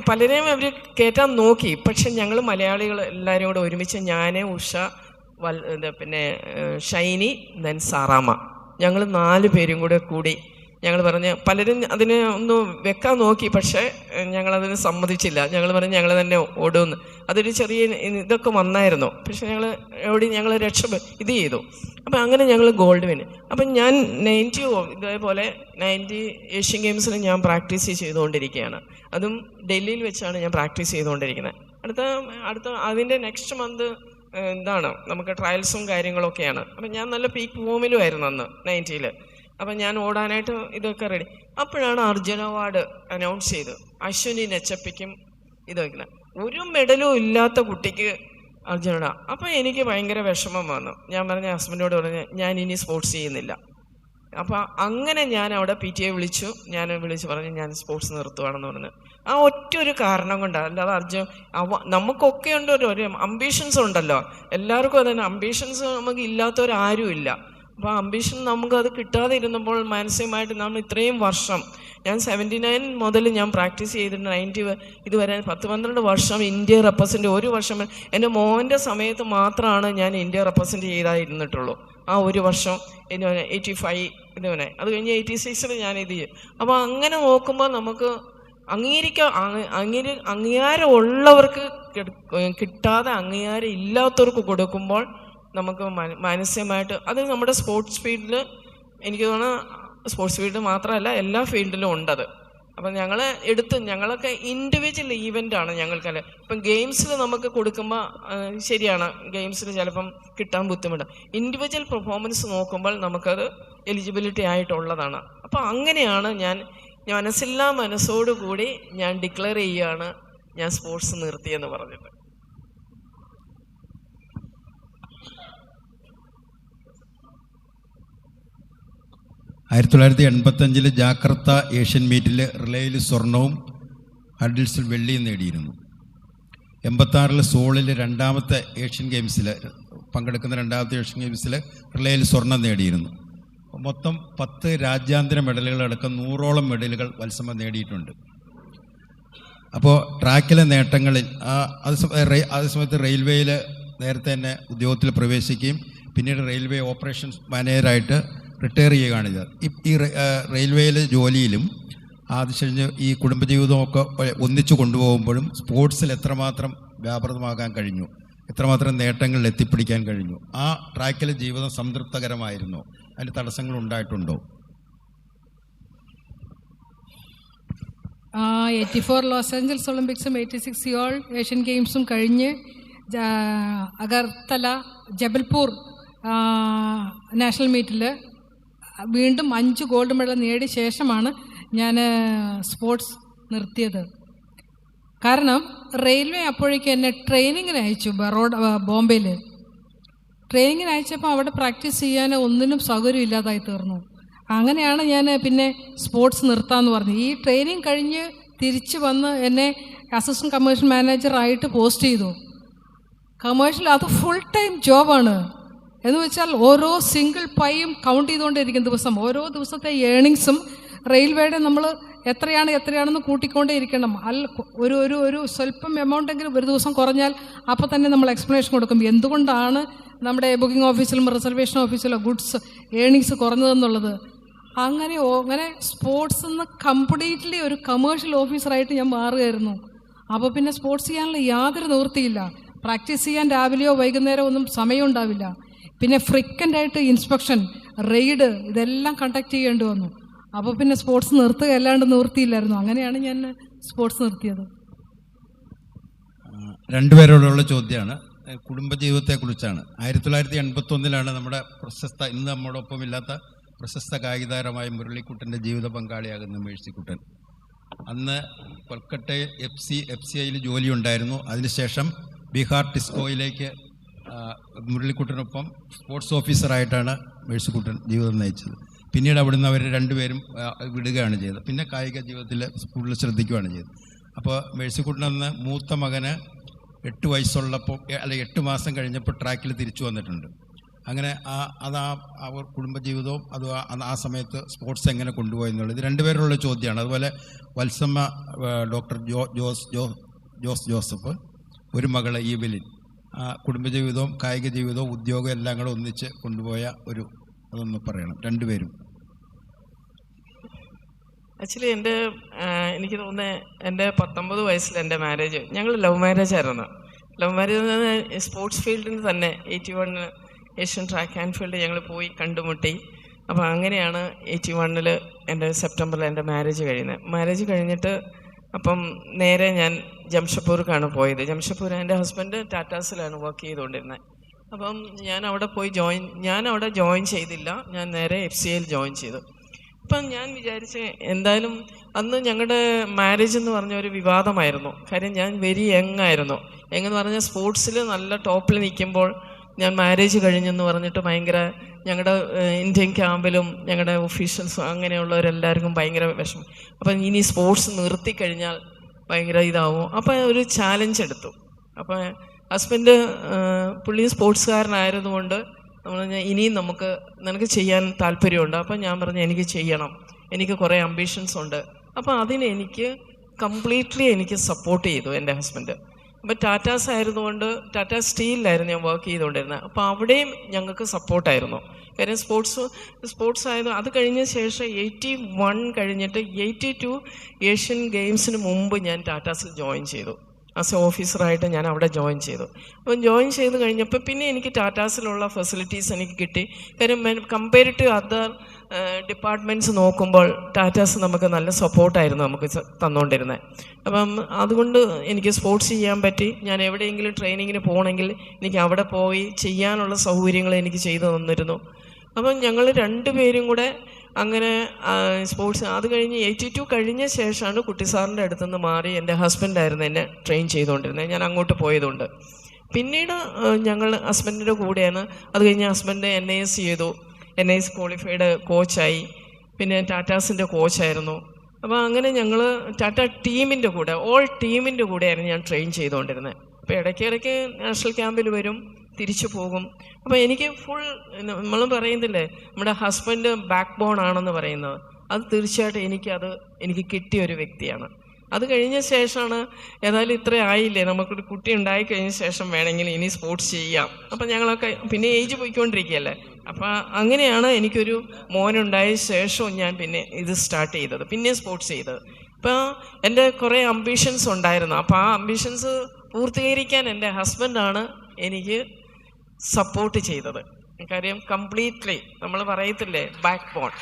പലരെയും അവർ കയറ്റാൻ നോക്കി. പക്ഷെ ഞങ്ങൾ മലയാളികൾ എല്ലാവരും കൂടെ ഒരുമിച്ച്, ഞാൻ, ഉഷ, പിന്നെ ഷൈനി, ദെൻ സാറാമ്മ, ഞങ്ങൾ 4 പേരും കൂടി ഞങ്ങൾ പറഞ്ഞ്, പലരും അതിനെ ഒന്ന് വെക്കാൻ നോക്കി. പക്ഷേ ഞങ്ങളതിന് സമ്മതിച്ചില്ല. ഞങ്ങൾ പറഞ്ഞ് ഞങ്ങൾ തന്നെ ഓടുമെന്ന്. അതൊരു ചെറിയ ഇതൊക്കെ വന്നായിരുന്നു. പക്ഷെ ഞങ്ങൾ ഇത് ചെയ്തു. അപ്പം അങ്ങനെ ഞങ്ങൾ ഗോൾഡ് വിന്. അപ്പം ഞാൻ 90 ഇതേപോലെ 90 ഏഷ്യൻ ഗെയിംസിൽ ഞാൻ പ്രാക്ടീസ് ചെയ്തുകൊണ്ടിരിക്കുകയാണ്. അതും ഡൽഹിയിൽ വെച്ചാണ് ഞാൻ പ്രാക്ടീസ് ചെയ്തുകൊണ്ടിരിക്കുന്നത്. അടുത്ത അതിൻ്റെ നെക്സ്റ്റ് മന്ത് എന്താണ് നമുക്ക് ട്രയൽസും കാര്യങ്ങളൊക്കെയാണ്. അപ്പം ഞാൻ നല്ല പീക്ക് ഫോമിലുമായിരുന്നു അന്ന് 90-ൽ. അപ്പം ഞാൻ ഓടാനായിട്ട് ഇതൊക്കെ റെഡി. അപ്പോഴാണ് അർജുന അവാർഡ് അനൗൺസ് ചെയ്ത് അശ്വിനി നെച്ചപ്പിക്കും ഇതൊക്കെ. ഒരു മെഡലും ഇല്ലാത്ത കുട്ടിക്ക് അർജുന. അപ്പോൾ എനിക്ക് ഭയങ്കര വിഷമം വന്നു. ഞാൻ പറഞ്ഞ ഹസ്ബൻഡോട് പറഞ്ഞ് ഞാൻ ഇനി സ്പോർട്സ് ചെയ്യുന്നില്ല. അപ്പം അങ്ങനെ ഞാൻ അവിടെ PTA വിളിച്ചു പറഞ്ഞു ഞാൻ സ്പോർട്സ് നിർത്തുവാണെന്ന് പറഞ്ഞു. ആ ഒറ്റ ഒരു കാരണം കൊണ്ടാണ്. അല്ലാതെ നമുക്കൊക്കെ ഉണ്ട് ഒരു അംബീഷൻസ് ഉണ്ടല്ലോ, എല്ലാവർക്കും അതന്നെ. അംബീഷൻസ് നമുക്ക് ഇല്ലാത്തവരാരും ഇല്ല. അപ്പോൾ അംബീഷൻ നമുക്കത് കിട്ടാതെ ഇരുന്നപ്പോൾ മാനസികമായിട്ട് നമ്മൾ ഇത്രയും വർഷം, ഞാൻ 79 മുതൽ ഞാൻ പ്രാക്ടീസ് ചെയ്തിട്ട് 90 ഇതുവരെ 10-12 വർഷം ഇന്ത്യ റെപ്രസെൻറ്റ്. ഒരു വർഷം എൻ്റെ മോൻ്റെ സമയത്ത് മാത്രമാണ് ഞാൻ ഇന്ത്യ റെപ്രസെൻറ്റ് ചെയ്തായിരുന്നിട്ടുള്ളൂ. ആ ഒരു വർഷം 85 ഇതുവരെ. അത് കഴിഞ്ഞ് 86 ഞാൻ ഇത് ചെയ്യും. അപ്പോൾ അങ്ങനെ നോക്കുമ്പോൾ നമുക്ക് അംഗീകാരം ഉള്ളവർക്ക് കിട്ടാതെ അംഗീകാരം ഇല്ലാത്തവർക്ക് കൊടുക്കുമ്പോൾ നമുക്ക് മാനസികമായിട്ട് അത് നമ്മുടെ സ്പോർട്സ് ഫീൽഡിൽ എനിക്ക് തോന്നുന്നു, സ്പോർട്സ് ഫീൽഡ് മാത്രമല്ല എല്ലാ ഫീൽഡിലും ഉണ്ടത്. അപ്പം ഞങ്ങളൊക്കെ ഇൻഡിവിജ്വൽ ഈവൻ്റാണ് ഞങ്ങൾക്കല്ല. ഇപ്പം ഗെയിംസിൽ നമുക്ക് കൊടുക്കുമ്പോൾ ശരിയാണ്, ഗെയിംസിൽ ചിലപ്പം കിട്ടാൻ ബുദ്ധിമുട്ട്. ഇൻഡിവിജ്വൽ പെർഫോമൻസ് നോക്കുമ്പോൾ നമുക്കത് എലിജിബിലിറ്റി ആയിട്ടുള്ളതാണ്. അപ്പോൾ അങ്ങനെയാണ് ഞാൻ മനസ്സോടുകൂടി ഞാൻ ഡിക്ലെയർ ചെയ്യുകയാണ് ഞാൻ സ്പോർട്സ് നിർത്തിയെന്ന് പറഞ്ഞിട്ട്. ആയിരത്തി 1985 ജാക്കർത്ത ഏഷ്യൻ മീറ്റിൽ റിലേയിൽ സ്വർണവും ഹഡിൽസിൽ വെള്ളിയും നേടിയിരുന്നു. 86 സോളിൽ രണ്ടാമത്തെ ഏഷ്യൻ ഗെയിംസിൽ റിലേയിൽ സ്വർണം നേടിയിരുന്നു. മൊത്തം 10 രാജ്യാന്തര മെഡലുകളടക്കം 100ഓളം മെഡലുകൾ വത്സമ്മ നേടിയിട്ടുണ്ട്. അപ്പോൾ ട്രാക്കിലെ നേട്ടങ്ങളിൽ അതേ സമയത്ത് റെയിൽവേയിൽ നേരത്തെ തന്നെ ഉദ്യോഗത്തിൽ പ്രവേശിക്കുകയും പിന്നീട് റെയിൽവേ ഓപ്പറേഷൻസ് മാനേജറായിട്ട് റിട്ടയർ ചെയ്യുകയാണ് ചെയ്തത്. ഈ റെയിൽവേയിലെ ജോലിയിലും അതിശഴിഞ്ഞ് ഈ കുടുംബജീവിതമൊക്കെ ഒന്നിച്ചു കൊണ്ടുപോകുമ്പോഴും സ്പോർട്സിൽ എത്രമാത്രം വ്യാപൃതമാകാൻ കഴിഞ്ഞു, എത്രമാത്രം നേട്ടങ്ങളിൽ എത്തിപ്പിടിക്കാൻ കഴിഞ്ഞു, ആ ട്രാക്കിലെ ജീവിതം സംതൃപ്തകരമായിരുന്നോ, അതിന് തടസ്സങ്ങൾ ഉണ്ടായിട്ടുണ്ടോ? 84 ലോസ് ഏഞ്ചൽസ് ഒളിമ്പിക്സും 86 സിയോൾ ഏഷ്യൻ ഗെയിംസും കഴിഞ്ഞ് അഗർത്തല ജബൽപൂർ നാഷണൽ മീറ്റിൽ വീണ്ടും 5 ഗോൾഡ് മെഡൽ നേടിയ ശേഷമാണ് ഞാൻ സ്പോർട്സ് നിർത്തിയത്. കാരണം റെയിൽവേ അപ്പോഴേക്കും എന്നെ ട്രെയിനിങ്ങിന് അയച്ചു. ബോംബെയിൽ ട്രെയിനിങ്ങിന് അയച്ചപ്പോൾ അവിടെ പ്രാക്ടീസ് ചെയ്യാൻ ഒന്നിനും സൗകര്യമില്ലാതായി തീർന്നു. അങ്ങനെയാണ് ഞാൻ പിന്നെ സ്പോർട്സ് നിർത്താമെന്ന് പറഞ്ഞു. ഈ ട്രെയിനിങ് കഴിഞ്ഞ് തിരിച്ച് വന്ന് എന്നെ അസിസ്റ്റൻറ്റ് കമേഴ്ഷ്യൽ മാനേജറായിട്ട് പോസ്റ്റ് ചെയ്തു. കമേഴ്ഷ്യൽ അത് ഫുൾ ടൈം ജോബാണ്. എന്ന് വെച്ചാൽ ഓരോ സിംഗിൾ പൈയും കൗണ്ട് ചെയ്തുകൊണ്ടിരിക്കും ദിവസം. ഓരോ ദിവസത്തെ ഏണിങ്സും റെയിൽവേയുടെ നമ്മൾ എത്രയാണെന്ന് കൂട്ടിക്കൊണ്ടേ ഇരിക്കണം. ഒരു സ്വല്പം എമൗണ്ടെങ്കിലും ഒരു ദിവസം കുറഞ്ഞാൽ അപ്പോൾ തന്നെ നമ്മൾ എക്സ്പ്ലനേഷൻ കൊടുക്കും എന്തുകൊണ്ടാണ് നമ്മുടെ ബുക്കിംഗ് ഓഫീസിലും റിസർവേഷൻ ഓഫീസിലോ ഗുഡ്സ് ഏണിങ്സ് കുറഞ്ഞതെന്നുള്ളത്. അങ്ങനെ സ്പോർട്സിൽ നിന്ന് കംപ്ലീറ്റ്ലി ഒരു കമേഴ്ഷ്യൽ ഓഫീസറായിട്ട് ഞാൻ മാറുകയായിരുന്നു. അപ്പോൾ പിന്നെ സ്പോർട്സ് ചെയ്യാനുള്ള യാതൊരു നിവൃത്തിയില്ല. പ്രാക്ടീസ് ചെയ്യാൻ രാവിലെയോ വൈകുന്നേരമോ ഒന്നും സമയം ഉണ്ടാവില്ല. പിന്നെ ഫ്രീക്വൻ്റായിട്ട് ഇൻസ്പെക്ഷൻ, റെയ്ഡ് ഇതെല്ലാം കണ്ടക്ട് ചെയ്യേണ്ടി വന്നു. അപ്പോൾ പിന്നെ സ്പോർട്സ് നിർത്തുക അല്ലാണ്ട് നിവൃത്തിയില്ലായിരുന്നു. അങ്ങനെയാണ് ഞാൻ സ്പോർട്സ് നിർത്തിയത്. രണ്ടുപേരോടുള്ള ചോദ്യമാണ്, കുടുംബജീവിതത്തെക്കുറിച്ചാണ്. 1981 നമ്മുടെ ഇന്ന് നമ്മോടൊപ്പം ഇല്ലാത്ത പ്രശസ്ത കായികതാരമായ മുരളിക്കുട്ടൻ്റെ ജീവിത പങ്കാളിയാകുന്ന മേഴ്സിക്കുട്ടൻ. അന്ന് കൊൽക്കട്ട FCIയിൽ ജോലി ഉണ്ടായിരുന്നു. അതിനുശേഷം ബീഹാർ ടിസ്കോയിലേക്ക് മുരളിക്കുട്ടനൊപ്പം സ്പോർട്സ് ഓഫീസറായിട്ടാണ് മേഴ്സിക്കുട്ടൻ ജീവിതം നയിച്ചത്. പിന്നീട് അവിടുന്ന് അവർ രണ്ടുപേരും വിടുകയാണ് ചെയ്തത്. പിന്നെ കായിക ജീവിതത്തിൽ കൂടുതൽ ശ്രദ്ധിക്കുകയാണ് ചെയ്തത്. അപ്പോൾ മേഴ്സിക്കുട്ടൻ അന്ന് മൂത്ത മകന് 8 വയസ്സുള്ളപ്പോൾ 8 മാസം കഴിഞ്ഞപ്പോൾ ട്രാക്കിൽ തിരിച്ചു വന്നിട്ടുണ്ട്. അങ്ങനെ അവർ കുടുംബജീവിതവും അത് ആ സമയത്ത് സ്പോർട്സ് എങ്ങനെ കൊണ്ടുപോയി എന്നുള്ളത് ഇത് രണ്ടുപേരുള്ള ചോദ്യമാണ്. അതുപോലെ വത്സമ്മ ഡോക്ടർ ജോസഫ്, ഒരു മകള് ഈവലിൻ, കുടുംബജീവിതവും കായിക ജീവിതവും ഉദ്യോഗവും എല്ലാം കൂടെ ഒന്നിച്ച് കൊണ്ടുപോയ അതൊന്ന് പറയണം രണ്ടുപേരും. ആക്ച്വലി എനിക്ക് തോന്നുന്നത് എൻ്റെ 19 വയസ്സിൽ എൻ്റെ മാരേജ്, ഞങ്ങൾ ലവ് മാരേജ് ആയിരുന്നു. ലവ് മാരേജ് സ്പോർട്സ് ഫീൽഡിൽ തന്നെ 81 ഏഷ്യൻ ട്രാക്ക് ആൻഡ് ഫീൽഡ് ഞങ്ങൾ പോയി കണ്ടുമുട്ടി. അപ്പോൾ അങ്ങനെയാണ് 81 എൻ്റെ സെപ്റ്റംബറിൽ എൻ്റെ മാരേജ് കഴിയുന്നത്. മാരേജ് കഴിഞ്ഞിട്ട് അപ്പം നേരെ ഞാൻ ജംഷഡ്പൂർക്കാണ് പോയത്. ജംഷഡ്പൂർ എൻ്റെ ഹസ്ബൻഡ് ടാറ്റാസിലാണ് വർക്ക് ചെയ്തുകൊണ്ടിരുന്നത്. അപ്പം ഞാൻ അവിടെ ജോയിൻ ചെയ്തില്ല. ഞാൻ നേരെ FCIയിൽ ജോയിൻ ചെയ്തു. അപ്പം ഞാൻ വിചാരിച്ച് എന്തായാലും അന്ന് ഞങ്ങളുടെ മാരേജ് എന്ന് പറഞ്ഞ ഒരു വിവാദമായിരുന്നു. കാര്യം ഞാൻ വെരി യങ് ആയിരുന്നു. എങ്ങെന്ന് പറഞ്ഞാൽ സ്പോർട്സിൽ നല്ല ടോപ്പിൽ നിൽക്കുമ്പോൾ ഞാൻ മാരേജ് കഴിഞ്ഞെന്ന് പറഞ്ഞിട്ട് ഭയങ്കര ഞങ്ങളുടെ ഇന്ത്യൻ ക്യാമ്പിലും ഞങ്ങളുടെ ഒഫീഷ്യൽസും അങ്ങനെയുള്ളവരെല്ലാവർക്കും ഭയങ്കര വിഷമം. അപ്പം ഇനി സ്പോർട്സ് നിർത്തിക്കഴിഞ്ഞാൽ ഭയങ്കര ഇതാവും. അപ്പം ഒരു ചാലഞ്ച് എടുത്തു. അപ്പം ഹസ്ബൻഡ് പുള്ളി സ്പോർട്സുകാരനായതുകൊണ്ട് നമ്മൾ ഇനിയും നിനക്ക് ചെയ്യാൻ താല്പര്യമുണ്ട്. അപ്പം ഞാൻ പറഞ്ഞു എനിക്ക് ചെയ്യണം, എനിക്ക് കുറേ അംബിഷൻസ് ഉണ്ട്. അപ്പോൾ അതിന് എനിക്ക് കംപ്ലീറ്റ്ലി എനിക്ക് സപ്പോർട്ട് ചെയ്തു എൻ്റെ ഹസ്ബൻഡ്. അപ്പോൾ ടാറ്റാസ് ആയിരുന്നുകൊണ്ട് ടാറ്റാ സ്റ്റീലിലായിരുന്നു ഞാൻ വർക്ക് ചെയ്തുകൊണ്ടിരുന്നത്. അപ്പോൾ അവിടെയും ഞങ്ങൾക്ക് സപ്പോർട്ടായിരുന്നു. കാര്യം സ്പോർട്സ് ആയത്. അത് കഴിഞ്ഞ ശേഷം 81 കഴിഞ്ഞിട്ട് 82 ഏഷ്യൻ ഗെയിംസിന് മുമ്പ് ഞാൻ ടാറ്റാസിൽ ജോയിൻ ചെയ്തു. ആസ് എ ഓഫീസറായിട്ട് ഞാൻ അവിടെ ജോയിൻ ചെയ്തു. അപ്പം ജോയിൻ ചെയ്ത് കഴിഞ്ഞപ്പോൾ പിന്നെ എനിക്ക് ടാറ്റാസിലുള്ള ഫെസിലിറ്റീസ് എനിക്ക് കിട്ടി. കാര്യം കമ്പയർ ടു അതർ ഡിപ്പാർട്ട്മെൻറ്റ്സ് നോക്കുമ്പോൾ ടാറ്റാസ് നമുക്ക് നല്ല സപ്പോർട്ടായിരുന്നു നമുക്ക് തന്നുകൊണ്ടിരുന്നത്. അപ്പം അതുകൊണ്ട് എനിക്ക് സ്പോർട്സ് ചെയ്യാൻ പറ്റി. ഞാൻ എവിടെയെങ്കിലും ട്രെയിനിങ്ങിന് പോകണമെങ്കിൽ എനിക്ക് അവിടെ പോയി ചെയ്യാനുള്ള സൗകര്യങ്ങൾ എനിക്ക് ചെയ്തു തന്നിരുന്നു. അപ്പം ഞങ്ങൾ രണ്ടുപേരും കൂടെ അങ്ങനെ സ്പോർട്സ്. അത് കഴിഞ്ഞ് 82 കഴിഞ്ഞ ശേഷമാണ് കുട്ടിസാറിൻ്റെ അടുത്തുനിന്ന് മാറി എൻ്റെ ഹസ്ബൻഡായിരുന്നു എന്നെ ട്രെയിൻ ചെയ്തുകൊണ്ടിരുന്നത്. ഞാൻ അങ്ങോട്ട് പോയതുകൊണ്ട് പിന്നീട് ഞങ്ങൾ ഹസ്ബൻഡിൻ്റെ കൂടെയാണ്. അത് കഴിഞ്ഞ് ഹസ്ബൻഡ് NIS ചെയ്തു. NIS ക്വാളിഫൈഡ് കോച്ചായി. പിന്നെ ടാറ്റാസിൻ്റെ കോച്ചായിരുന്നു. അപ്പോൾ അങ്ങനെ ഞങ്ങൾ ടാറ്റ ടീമിൻ്റെ കൂടെ ഓൾ ടീമിൻ്റെ കൂടെയായിരുന്നു ഞാൻ ട്രെയിൻ ചെയ്തുകൊണ്ടിരുന്നത്. അപ്പോൾ ഇടയ്ക്കിടയ്ക്ക് നാഷണൽ ക്യാമ്പിൽ വരും, തിരിച്ചു പോകും. അപ്പോൾ എനിക്ക് ഫുൾ നമ്മൾ പറയുന്നില്ലേ നമ്മുടെ ഹസ്ബൻഡ് ബാക്ക് ബോൺ ആണെന്ന് പറയുന്നത്, അത് തീർച്ചയായിട്ടും എനിക്ക് കിട്ടിയ ഒരു വ്യക്തിയാണ്. അത് കഴിഞ്ഞ ശേഷമാണ് ഏതായാലും ഇത്ര ആയില്ലേ, നമുക്കൊരു കുട്ടി ഉണ്ടായിക്കഴിഞ്ഞ ശേഷം വേണമെങ്കിൽ ഇനി സ്പോർട്സ് ചെയ്യാം. അപ്പം ഞങ്ങളൊക്കെ പിന്നെ ഏജ് പോയിക്കൊണ്ടിരിക്കുകയല്ലേ. അപ്പം അങ്ങനെയാണ് എനിക്കൊരു മോനുണ്ടായ ശേഷവും ഞാൻ പിന്നെ ഇത് സ്റ്റാർട്ട് ചെയ്തത്, പിന്നെ സ്പോർട്സ് ചെയ്തത്. അപ്പോൾ എൻ്റെ കുറേ അംബിഷൻസ് ഉണ്ടായിരുന്നു. അപ്പോൾ ആ അംബിഷൻസ് പൂർത്തീകരിക്കാൻ എൻ്റെ ഹസ്ബൻഡാണ് എനിക്ക് സപ്പോർട്ട് ചെയ്തത്. കാര്യം കംപ്ലീറ്റ്ലി നമ്മൾ പറയത്തില്ലേ ബാക്ക് ബോൺ.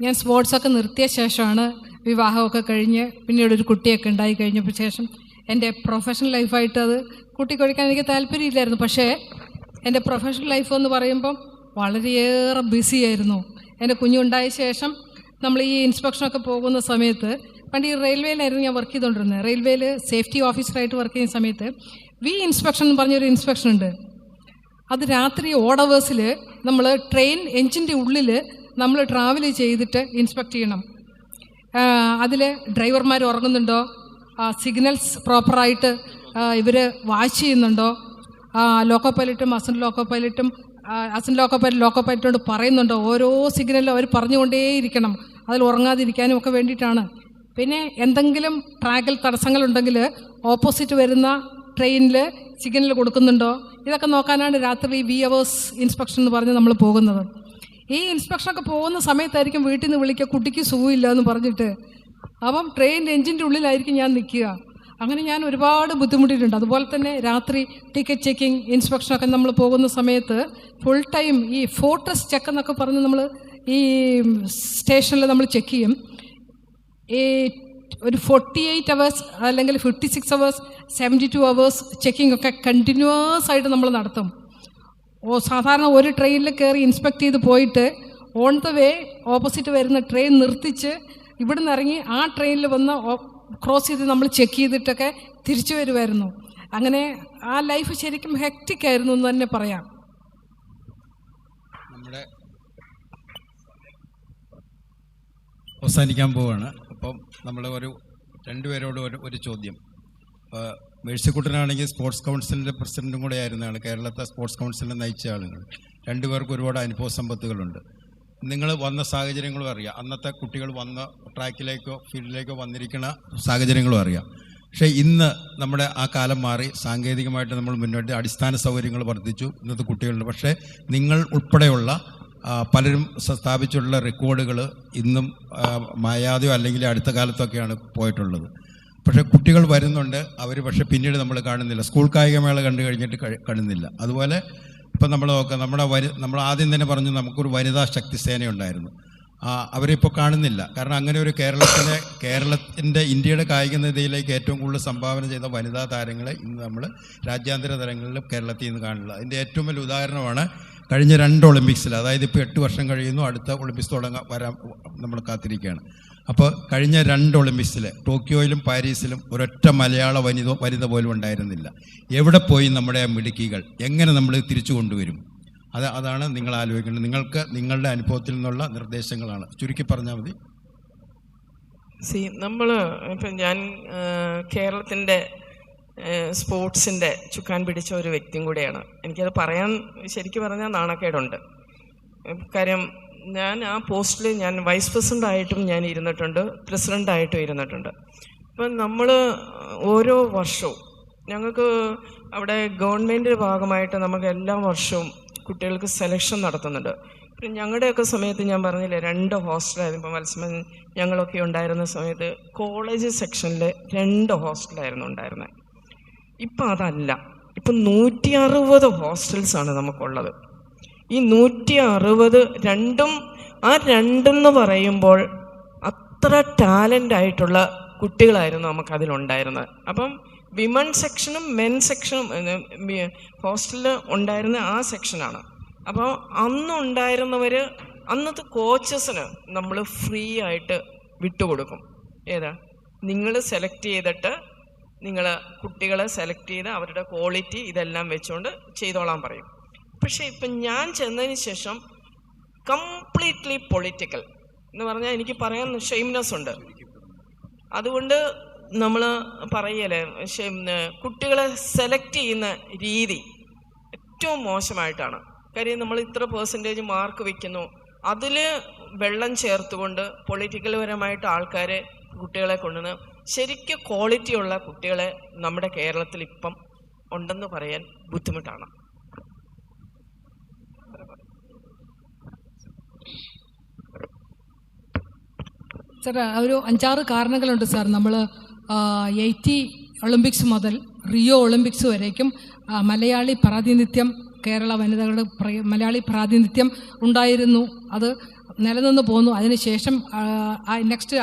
ഞാൻ സ്പോർട്സൊക്കെ നിർത്തിയ ശേഷമാണ് വിവാഹമൊക്കെ കഴിഞ്ഞ് പിന്നീട് ഒരു കുട്ടിയൊക്കെ ഉണ്ടായി കഴിഞ്ഞപ്പോൾ ശേഷം എൻ്റെ പ്രൊഫഷണൽ ലൈഫായിട്ട് അത് കൂട്ടിക്കൊഴിക്കാൻ എനിക്ക് താല്പര്യമില്ലായിരുന്നു. പക്ഷേ എൻ്റെ പ്രൊഫഷണൽ ലൈഫ് എന്ന് പറയുമ്പം വളരെയേറെ ബിസിയായിരുന്നു. എൻ്റെ കുഞ്ഞുണ്ടായ ശേഷം നമ്മൾ ഈ ഇൻസ്പെക്ഷനൊക്കെ പോകുന്ന സമയത്ത് പണ്ട് ഈ റെയിൽവേയിലായിരുന്നു ഞാൻ വർക്ക് ചെയ്തുകൊണ്ടിരുന്നത്. റെയിൽവേയിൽ സേഫ്റ്റി ഓഫീസറായിട്ട് വർക്ക് ചെയ്യുന്ന സമയത്ത് ഇൻസ്പെക്ഷൻ എന്ന് പറഞ്ഞൊരു ഇൻസ്പെക്ഷൻ ഉണ്ട്. അത് രാത്രി ഓടവേഴ്സിൽ നമ്മൾ ട്രെയിൻ എൻജിൻ്റെ ഉള്ളിൽ നമ്മൾ ട്രാവൽ ചെയ്തിട്ട് ഇൻസ്പെക്ട് ചെയ്യണം. അതിൽ ഡ്രൈവർമാർ ഉറങ്ങുന്നുണ്ടോ, സിഗ്നൽസ് പ്രോപ്പറായിട്ട് ഇവർ വാച്ച് ചെയ്യുന്നുണ്ടോ, ലോക്കോ പൈലറ്റും ലോക്കോ പൈലറ്റോട് പറയുന്നുണ്ടോ, ഓരോ സിഗ്നലും അവർ പറഞ്ഞുകൊണ്ടേയിരിക്കണം. അതിൽ ഉറങ്ങാതിരിക്കാനും ഒക്കെ വേണ്ടിയിട്ടാണ്. പിന്നെ എന്തെങ്കിലും ട്രാക്കിൽ തടസ്സങ്ങളുണ്ടെങ്കിൽ ഓപ്പോസിറ്റ് വരുന്ന ട്രെയിനിൽ സിഗ്നൽ കൊടുക്കുന്നുണ്ടോ, ഇതൊക്കെ നോക്കാനാണ് രാത്രി VHs ഇൻസ്പെക്ഷൻ എന്ന് പറഞ്ഞ് നമ്മൾ പോകുന്നത്. ഈ ഇൻസ്പെക്ഷനൊക്കെ പോകുന്ന സമയത്തായിരിക്കും വീട്ടിൽ നിന്ന് വിളിക്കുക, കുട്ടിക്ക് സുഖമില്ല എന്ന് പറഞ്ഞിട്ട്. അപ്പം ട്രെയിൻ എൻജിൻ്റെ ഉള്ളിലായിരിക്കും ഞാൻ നിൽക്കുക. അങ്ങനെ ഞാൻ ഒരുപാട് ബുദ്ധിമുട്ടിയിട്ടുണ്ട്. അതുപോലെ തന്നെ രാത്രി ടിക്കറ്റ് ചെക്കിങ് ഇൻസ്പെക്ഷനൊക്കെ നമ്മൾ പോകുന്ന സമയത്ത് ഫുൾ ടൈം ഈ ഫോർട്രസ് ചെക്ക് എന്നൊക്കെ പറഞ്ഞ് നമ്മൾ ഈ സ്റ്റേഷനിൽ നമ്മൾ ചെക്ക് ചെയ്യും. ഈ ഒരു 48 hours അല്ലെങ്കിൽ 56 hours 72 hours ചെക്കിംഗ് ഒക്കെ കണ്ടിന്യൂസ് ആയിട്ട് നമ്മൾ നടത്തും. സാധാരണ ഒരു ട്രെയിനിൽ കയറി ഇൻസ്പെക്ട് ചെയ്ത് പോയിട്ട് ഓൺ ദ വേ ഓപ്പോസിറ്റ് വരുന്ന ട്രെയിൻ നിർത്തിച്ച് ഇവിടുന്ന് ഇറങ്ങി ആ ട്രെയിനിൽ വന്ന് ക്രോസ് ചെയ്ത് നമ്മൾ ചെക്ക് ചെയ്തിട്ടൊക്കെ തിരിച്ചു വരുമായിരുന്നു. അങ്ങനെ ആ ലൈഫ് ശരിക്കും ഹെക്റ്റിക് ആയിരുന്നു എന്ന് തന്നെ പറയാം. നമ്മുടെ അവസാനിക്കാൻ പോവുകയാണ്. അപ്പം നമ്മൾ രണ്ടുപേരോട് ഒരു ചോദ്യം. മേഴ്സിക്കുട്ടനാണെങ്കിൽ സ്പോർട്സ് കൗൺസിലിൻ്റെ പ്രസിഡൻറ്റും കൂടെ ആയിരുന്നതാണ്, കേരളത്തെ സ്പോർട്സ് കൗൺസിലിനെ നയിച്ച ആളുകൾ. രണ്ടുപേർക്കും ഒരുപാട് അനുഭവ സമ്പത്തുകളുണ്ട്. നിങ്ങൾ വന്ന സാഹചര്യങ്ങളും അറിയാം, അന്നത്തെ കുട്ടികൾ വന്ന ട്രാക്കിലേക്കോ ഫീൽഡിലേക്കോ വന്നിരിക്കുന്ന സാഹചര്യങ്ങളും അറിയാം. പക്ഷേ ഇന്ന് നമ്മുടെ ആ കാലം മാറി, സാങ്കേതികമായിട്ട് നമ്മൾ മുന്നോട്ട് അടിസ്ഥാന സൗകര്യങ്ങൾ വർദ്ധിച്ചു, ഇന്നത്തെ കുട്ടികളുണ്ട്. പക്ഷേ നിങ്ങൾ ഉൾപ്പെടെയുള്ള പലരും സ്ഥാപിച്ചിട്ടുള്ള റെക്കോർഡുകൾ ഇന്നും മായാതെയോ അല്ലെങ്കിൽ അടുത്ത കാലത്തൊക്കെയാണ് പോയിട്ടുള്ളത്. പക്ഷേ കുട്ടികൾ വരുന്നുണ്ട്, അവർ പക്ഷേ പിന്നീട് നമ്മൾ കാണുന്നില്ല. സ്കൂൾ കായികമേള കണ്ടു കഴിഞ്ഞിട്ട് കാണുന്നില്ല. അതുപോലെ ഇപ്പം നമ്മൾ നോക്കാം, നമ്മൾ ആദ്യം തന്നെ പറഞ്ഞു നമുക്കൊരു വനിതാ ശക്തി സേനയുണ്ടായിരുന്നു. അവരിപ്പോൾ കാണുന്നില്ല. കാരണം അങ്ങനെ ഒരു കേരളത്തിൻ്റെ ഇന്ത്യയുടെ കായിക നിധിയിലേക്ക് ഏറ്റവും കൂടുതൽ സംഭാവന ചെയ്ത വനിതാ താരങ്ങളെ ഇന്ന് നമ്മൾ രാജ്യാന്തര തലങ്ങളിലും കേരളത്തിൽ നിന്ന് കാണില്ല. അതിൻ്റെ ഏറ്റവും വലിയ ഉദാഹരണമാണ് കഴിഞ്ഞ 2 ഒളിമ്പിക്സിൽ. അതായത് ഇപ്പോൾ 8 വർഷം കഴിയുന്നു, അടുത്ത ഒളിമ്പിക്സ് വരാൻ നമ്മൾ കാത്തിരിക്കുകയാണ്. അപ്പോൾ കഴിഞ്ഞ 2 ഒളിമ്പിക്സിൽ ടോക്കിയോയിലും പാരീസിലും ഒരൊറ്റ മലയാള വനിത പോലും ഉണ്ടായിരുന്നില്ല. എവിടെ പോയി നമ്മുടെ മിടുക്കികൾ? എങ്ങനെ നമ്മൾ തിരിച്ചു കൊണ്ടുവരും? അതാണ് നിങ്ങൾ ആലോചിക്കേണ്ടത്. നിങ്ങൾക്ക് നിങ്ങളുടെ അനുഭവത്തിൽ നിന്നുള്ള നിർദ്ദേശങ്ങളാണ്. ചുരുക്കി പറഞ്ഞാൽ മതി. നമ്മൾ ഇപ്പം ഞാൻ കേരളത്തിൻ്റെ സ്പോർട്സിൻ്റെ ചുക്കാൻ പിടിച്ച ഒരു വ്യക്തിയും കൂടെയാണ്. എനിക്കത് പറയാൻ ശരിക്കും പറഞ്ഞാൽ നാണക്കേടുണ്ട്. കാര്യം ഞാൻ ആ പോസ്റ്റിൽ ഞാൻ വൈസ് പ്രസിഡൻ്റായിട്ടും ഞാൻ ഇരുന്നിട്ടുണ്ട്, പ്രസിഡൻ്റായിട്ടും ഇരുന്നിട്ടുണ്ട്. അപ്പം നമ്മൾ ഓരോ വർഷവും ഞങ്ങൾക്ക് അവിടെ ഗവൺമെൻറ് ഭാഗമായിട്ട് നമുക്ക് എല്ലാ വർഷവും കുട്ടികൾക്ക് സെലക്ഷൻ നടത്തുന്നുണ്ട്. പിന്നെ ഞങ്ങളുടെയൊക്കെ സമയത്ത് ഞാൻ പറഞ്ഞില്ലേ 2 ഹോസ്റ്റലായിരുന്നു. ഇപ്പം മത്സരം ഞങ്ങളൊക്കെ ഉണ്ടായിരുന്ന സമയത്ത് കോളേജ് സെക്ഷനിൽ 2 ഹോസ്റ്റലായിരുന്നു ഉണ്ടായിരുന്നത്. ഇപ്പം അതല്ല, ഇപ്പം 160 ഹോസ്റ്റൽസാണ് നമുക്കുള്ളത്. ഈ 160 2 പറയുമ്പോൾ അത്ര ടാലൻ്റ് ആയിട്ടുള്ള കുട്ടികളായിരുന്നു നമുക്കതിലുണ്ടായിരുന്നത്. അപ്പം വിമൺ സെക്ഷനും മെൻ സെക്ഷനും ഹോസ്റ്റലിൽ ഉണ്ടായിരുന്ന ആ സെക്ഷനാണ്. അപ്പോൾ അന്നുണ്ടായിരുന്നവർ അന്നത്തെ കോച്ചസിന് നമ്മൾ ഫ്രീ ആയിട്ട് വിട്ടുകൊടുക്കും. ഏതാ നിങ്ങൾ സെലക്ട് ചെയ്തിട്ട് നിങ്ങൾ കുട്ടികളെ സെലക്ട് ചെയ്ത് അവരുടെ ക്വാളിറ്റി ഇതെല്ലാം വെച്ചുകൊണ്ട് ചെയ്തോളാൻ പറയും. പക്ഷേ ഇപ്പം ഞാൻ ചെന്നതിന് ശേഷം കംപ്ലീറ്റ്ലി പൊളിറ്റിക്കൽ എന്ന് പറഞ്ഞാൽ എനിക്ക് പറയാൻ ഷെയിംനെസ് ഉണ്ട്. അതുകൊണ്ട് നമ്മൾ പറയല്ലേ, കുട്ടികളെ സെലക്ട് ചെയ്യുന്ന രീതി ഏറ്റവും മോശമായിട്ടാണ്. കാര്യം നമ്മൾ ഇത്ര പെർസെൻറ്റേജ് മാർക്ക് വയ്ക്കുന്നു, അതിൽ വെള്ളം ചേർത്തുകൊണ്ട് പൊളിറ്റിക്കൽ പരമായിട്ട് ആൾക്കാരെ കുട്ടികളെ കൊണ്ടുവന്ന് ശരിക്കും ക്വാളിറ്റിയുള്ള കുട്ടികളെ നമ്മുടെ കേരളത്തിൽ ഇപ്പം ഉണ്ടെന്ന് പറയാൻ ബുദ്ധിമുട്ടാണ്. സാർ, ഒരു 5-6 കാരണങ്ങളുണ്ട് സാർ. നമ്മൾ 80 ഒളിമ്പിക്സ് മുതൽ റിയോ ഒളിമ്പിക്സ് വരേക്കും മലയാളി പ്രാതിനിധ്യം, കേരള വനിതകളുടെ മലയാളി പ്രാതിനിധ്യം ഉണ്ടായിരുന്നു. അത് നിലനിന്ന് പോന്നു. അതിനുശേഷം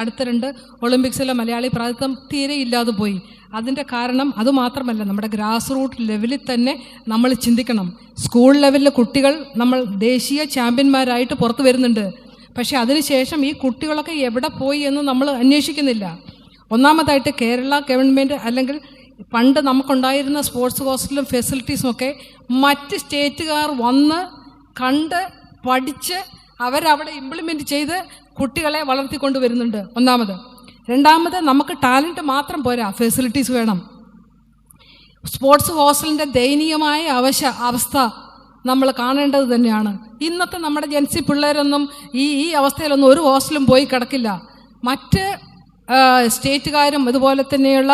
അടുത്ത 2 ഒളിമ്പിക്സിലെ മലയാളി പ്രാതിനിധ്യം തീരെ ഇല്ലാതെ പോയി. അതിൻ്റെ കാരണം അതുമാത്രമല്ല, നമ്മുടെ ഗ്രാസ് റൂട്ട് ലെവലിൽ തന്നെ നമ്മൾ ചിന്തിക്കണം. സ്കൂൾ ലെവലിലെ കുട്ടികൾ നമ്മൾ ദേശീയ ചാമ്പ്യന്മാരായിട്ട് പുറത്തു വരുന്നുണ്ട്. പക്ഷേ അതിനുശേഷം ഈ കുട്ടികളൊക്കെ എവിടെ പോയി എന്ന് നമ്മൾ അന്വേഷിക്കുന്നില്ല. ഒന്നാമതായിട്ട് കേരള ഗവൺമെൻറ് അല്ലെങ്കിൽ പണ്ട് നമുക്കുണ്ടായിരുന്ന സ്പോർട്സ് ഹോസ്റ്റലും ഫെസിലിറ്റീസും ഒക്കെ മറ്റ് സ്റ്റേറ്റുകാർ വന്ന് കണ്ട് പഠിച്ച് അവരവിടെ ഇംപ്ലിമെൻ്റ് ചെയ്ത് കുട്ടികളെ വളർത്തിക്കൊണ്ട് വരുന്നുണ്ട്. ഒന്നാമത്. രണ്ടാമത്, നമുക്ക് ടാലൻറ്റ് മാത്രം പോരാ, ഫെസിലിറ്റീസ് വേണം. സ്പോർട്സ് ഹോസ്റ്റലിൻ്റെ ദയനീയമായ അവസ്ഥ നമ്മൾ കാണേണ്ടത് തന്നെയാണ്. ഇന്നത്തെ നമ്മുടെ ജൻസി പിള്ളേരൊന്നും ഈ അവസ്ഥയിലൊന്നും ഒരു ഹോസ്റ്റലും പോയി കിടക്കില്ല. മറ്റ് സ്റ്റേറ്റുകാരും അതുപോലെ തന്നെയുള്ള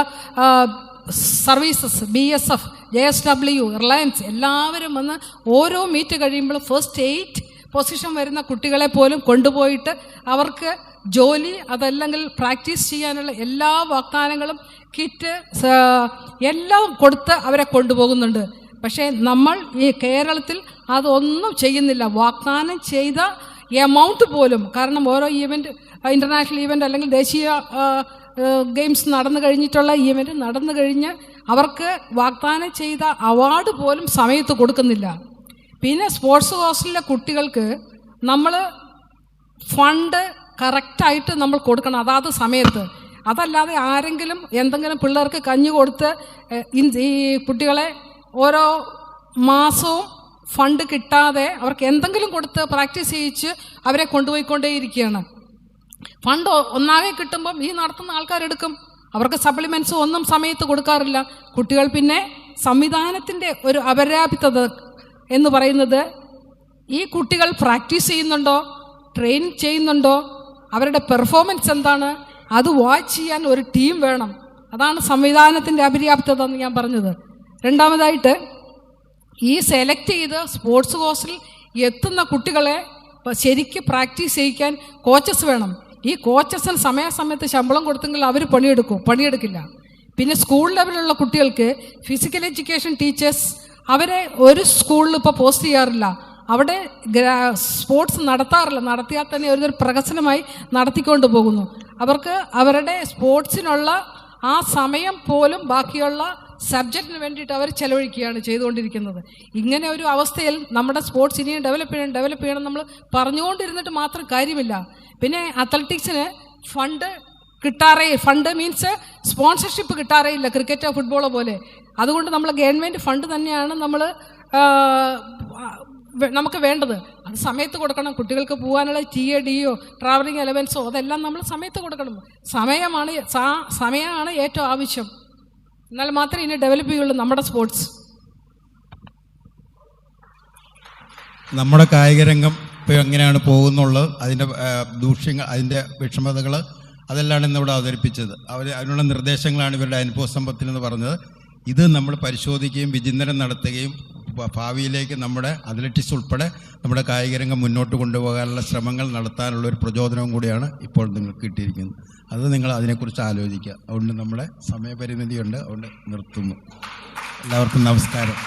സർവീസസ്, BSF, JSW, റിലയൻസ് എല്ലാവരും വന്ന് ഓരോ മീറ്റ് കഴിയുമ്പോൾ ഫസ്റ്റ് 8 പൊസിഷൻ വരുന്ന കുട്ടികളെ പോലും കൊണ്ടുപോയിട്ട് അവർക്ക് ജോലി അതല്ലെങ്കിൽ പ്രാക്ടീസ് ചെയ്യാനുള്ള എല്ലാ വാഗ്ദാനങ്ങളും കിറ്റ് എല്ലാം കൊടുത്ത് അവരെ കൊണ്ടുപോകുന്നുണ്ട്. പക്ഷേ നമ്മൾ ഈ കേരളത്തിൽ അതൊന്നും ചെയ്യുന്നില്ല. വാഗ്ദാനം ചെയ്ത എമൗണ്ട് പോലും, കാരണം ഓരോ ഇൻ്റർനാഷണൽ ഈവൻ്റ് അല്ലെങ്കിൽ ദേശീയ ഗെയിംസ് നടന്നു കഴിഞ്ഞിട്ടുള്ള ഈവൻ്റ് നടന്നു കഴിഞ്ഞ് അവർക്ക് വാഗ്ദാനം ചെയ്ത അവാർഡ് പോലും സമയത്ത് കൊടുക്കുന്നില്ല. പിന്നെ സ്പോർട്സ് ഹോസ്റ്റലിലെ കുട്ടികൾക്ക് നമ്മൾ ഫണ്ട് കറക്റ്റായിട്ട് നമ്മൾ കൊടുക്കണം അതാത് സമയത്ത്. അതല്ലാതെ ആരെങ്കിലും എന്തെങ്കിലും പിള്ളേർക്ക് കഞ്ഞി കൊടുത്ത് ഈ കുട്ടികളെ ഓരോ മാസവും ഫണ്ട് കിട്ടാതെ അവർക്ക് എന്തെങ്കിലും കൊടുത്ത് പ്രാക്ടീസ് ചെയ്യിച്ച് അവരെ കൊണ്ടുപോയിക്കൊണ്ടേയിരിക്കുകയാണ്. ഫണ്ട് ഒന്നാകെ കിട്ടുമ്പം ഈ നടത്തുന്ന ആൾക്കാരെടുക്കും. അവർക്ക് സപ്ലിമെൻറ്റ്സ് ഒന്നും സമയത്ത് കൊടുക്കാറില്ല. കുട്ടികൾ പിന്നെ സംവിധാനത്തിൻ്റെ ഒരു അപര്യാപ്തത എന്ന് പറയുന്നത്, ഈ കുട്ടികൾ പ്രാക്ടീസ് ചെയ്യുന്നുണ്ടോ, ട്രെയിൻ ചെയ്യുന്നുണ്ടോ, അവരുടെ പെർഫോമൻസ് എന്താണ്, അത് വാച്ച് ചെയ്യാൻ ഒരു ടീം വേണം. അതാണ് സംവിധാനത്തിൻ്റെ അപര്യാപ്തത എന്ന് ഞാൻ പറഞ്ഞത്. രണ്ടാമതായിട്ട്, ഈ സെലക്ട് ചെയ്ത് സ്പോർട്സ് കോഴ്സിൽ എത്തുന്ന കുട്ടികളെ ശരിക്കും പ്രാക്ടീസ് ചെയ്യിക്കാൻ കോച്ചസ് വേണം. ഈ കോച്ചസിന് സമയാസമയത്ത് ശമ്പളം കൊടുത്തെങ്കിൽ അവർ പണിയെടുക്കില്ല. പിന്നെ സ്കൂൾ ലെവലിലുള്ള കുട്ടികൾക്ക് ഫിസിക്കൽ എഡ്യൂക്കേഷൻ ടീച്ചേഴ്സ് അവരെ ഒരു സ്കൂളിൽ ഇപ്പോൾ പോസ്റ്റ് ചെയ്യാറില്ല. അവിടെ സ്പോർട്സ് നടത്താറില്ല. നടത്തിയാൽ തന്നെ ഒരു പ്രഹസനമായി നടത്തിക്കൊണ്ട് പോകുന്നു. അവർക്ക് അവരുടെ സ്പോർട്സിനുള്ള ആ സമയം പോലും ബാക്കിയുള്ള സബ്ജക്റ്റിന് വേണ്ടിയിട്ട് അവർ ചെലവഴിക്കുകയാണ് ചെയ്തുകൊണ്ടിരിക്കുന്നത്. ഇങ്ങനെ ഒരു അവസ്ഥയിൽ നമ്മുടെ സ്പോർട്സ് ഇനിയും ഡെവലപ്പ് ചെയ്യണം നമ്മൾ പറഞ്ഞുകൊണ്ടിരുന്നിട്ട് മാത്രം കാര്യമില്ല. പിന്നെ അത്ലറ്റിക്സിന് ഫണ്ട് മീൻസ് സ്പോൺസർഷിപ്പ് കിട്ടാറേ ഇല്ല ക്രിക്കറ്റോ ഫുട്ബോളോ പോലെ. അതുകൊണ്ട് നമ്മൾ ഗവൺമെൻറ് ഫണ്ട് തന്നെയാണ് നമുക്ക് വേണ്ടത്. അത് സമയത്ത് കൊടുക്കണം. കുട്ടികൾക്ക് പോകാനുള്ള TADയോ ട്രാവലിംഗ് അലവൻസോ അതെല്ലാം നമ്മൾ സമയത്ത് കൊടുക്കണം. സമയമാണ് ഏറ്റവും ആവശ്യം. എന്നാൽ മാത്രമേ ഇനി ഡെവലപ്പ് ചെയ്യുള്ളൂ നമ്മുടെ സ്പോർട്സ്. നമ്മുടെ കായികരംഗം ഇപ്പോൾ എങ്ങനെയാണ് പോകുന്നുള്ളത്, അതിൻ്റെ ദൂഷ്യങ്ങൾ, അതിൻ്റെ വിഷമതകൾ അതെല്ലാം ഇന്നിവിടെ അവതരിപ്പിച്ചത്. അതിനുള്ള നിർദ്ദേശങ്ങളാണ് ഇവരുടെ അനുഭവ സമ്പത്തിൽ എന്ന് പറഞ്ഞത്. ഇത് നമ്മൾ പരിശോധിക്കുകയും വിചിന്തനം നടത്തുകയും ഭാവിയിലേക്ക് നമ്മുടെ അത്ലറ്റിക്സ് ഉൾപ്പെടെ നമ്മുടെ കായികരംഗം മുന്നോട്ട് കൊണ്ടുപോകാനുള്ള ശ്രമങ്ങൾ നടത്താനുള്ളൊരു പ്രചോദനവും കൂടിയാണ് ഇപ്പോൾ നിങ്ങൾക്ക് കിട്ടിയിരിക്കുന്നത്. അത് നിങ്ങൾ അതിനെക്കുറിച്ച് ആലോചിക്കുക. അതുകൊണ്ട് നമ്മുടെ സമയപരിമിതിയുണ്ട്, അതുകൊണ്ട് നിർത്തുന്നു. എല്ലാവർക്കും നമസ്കാരം.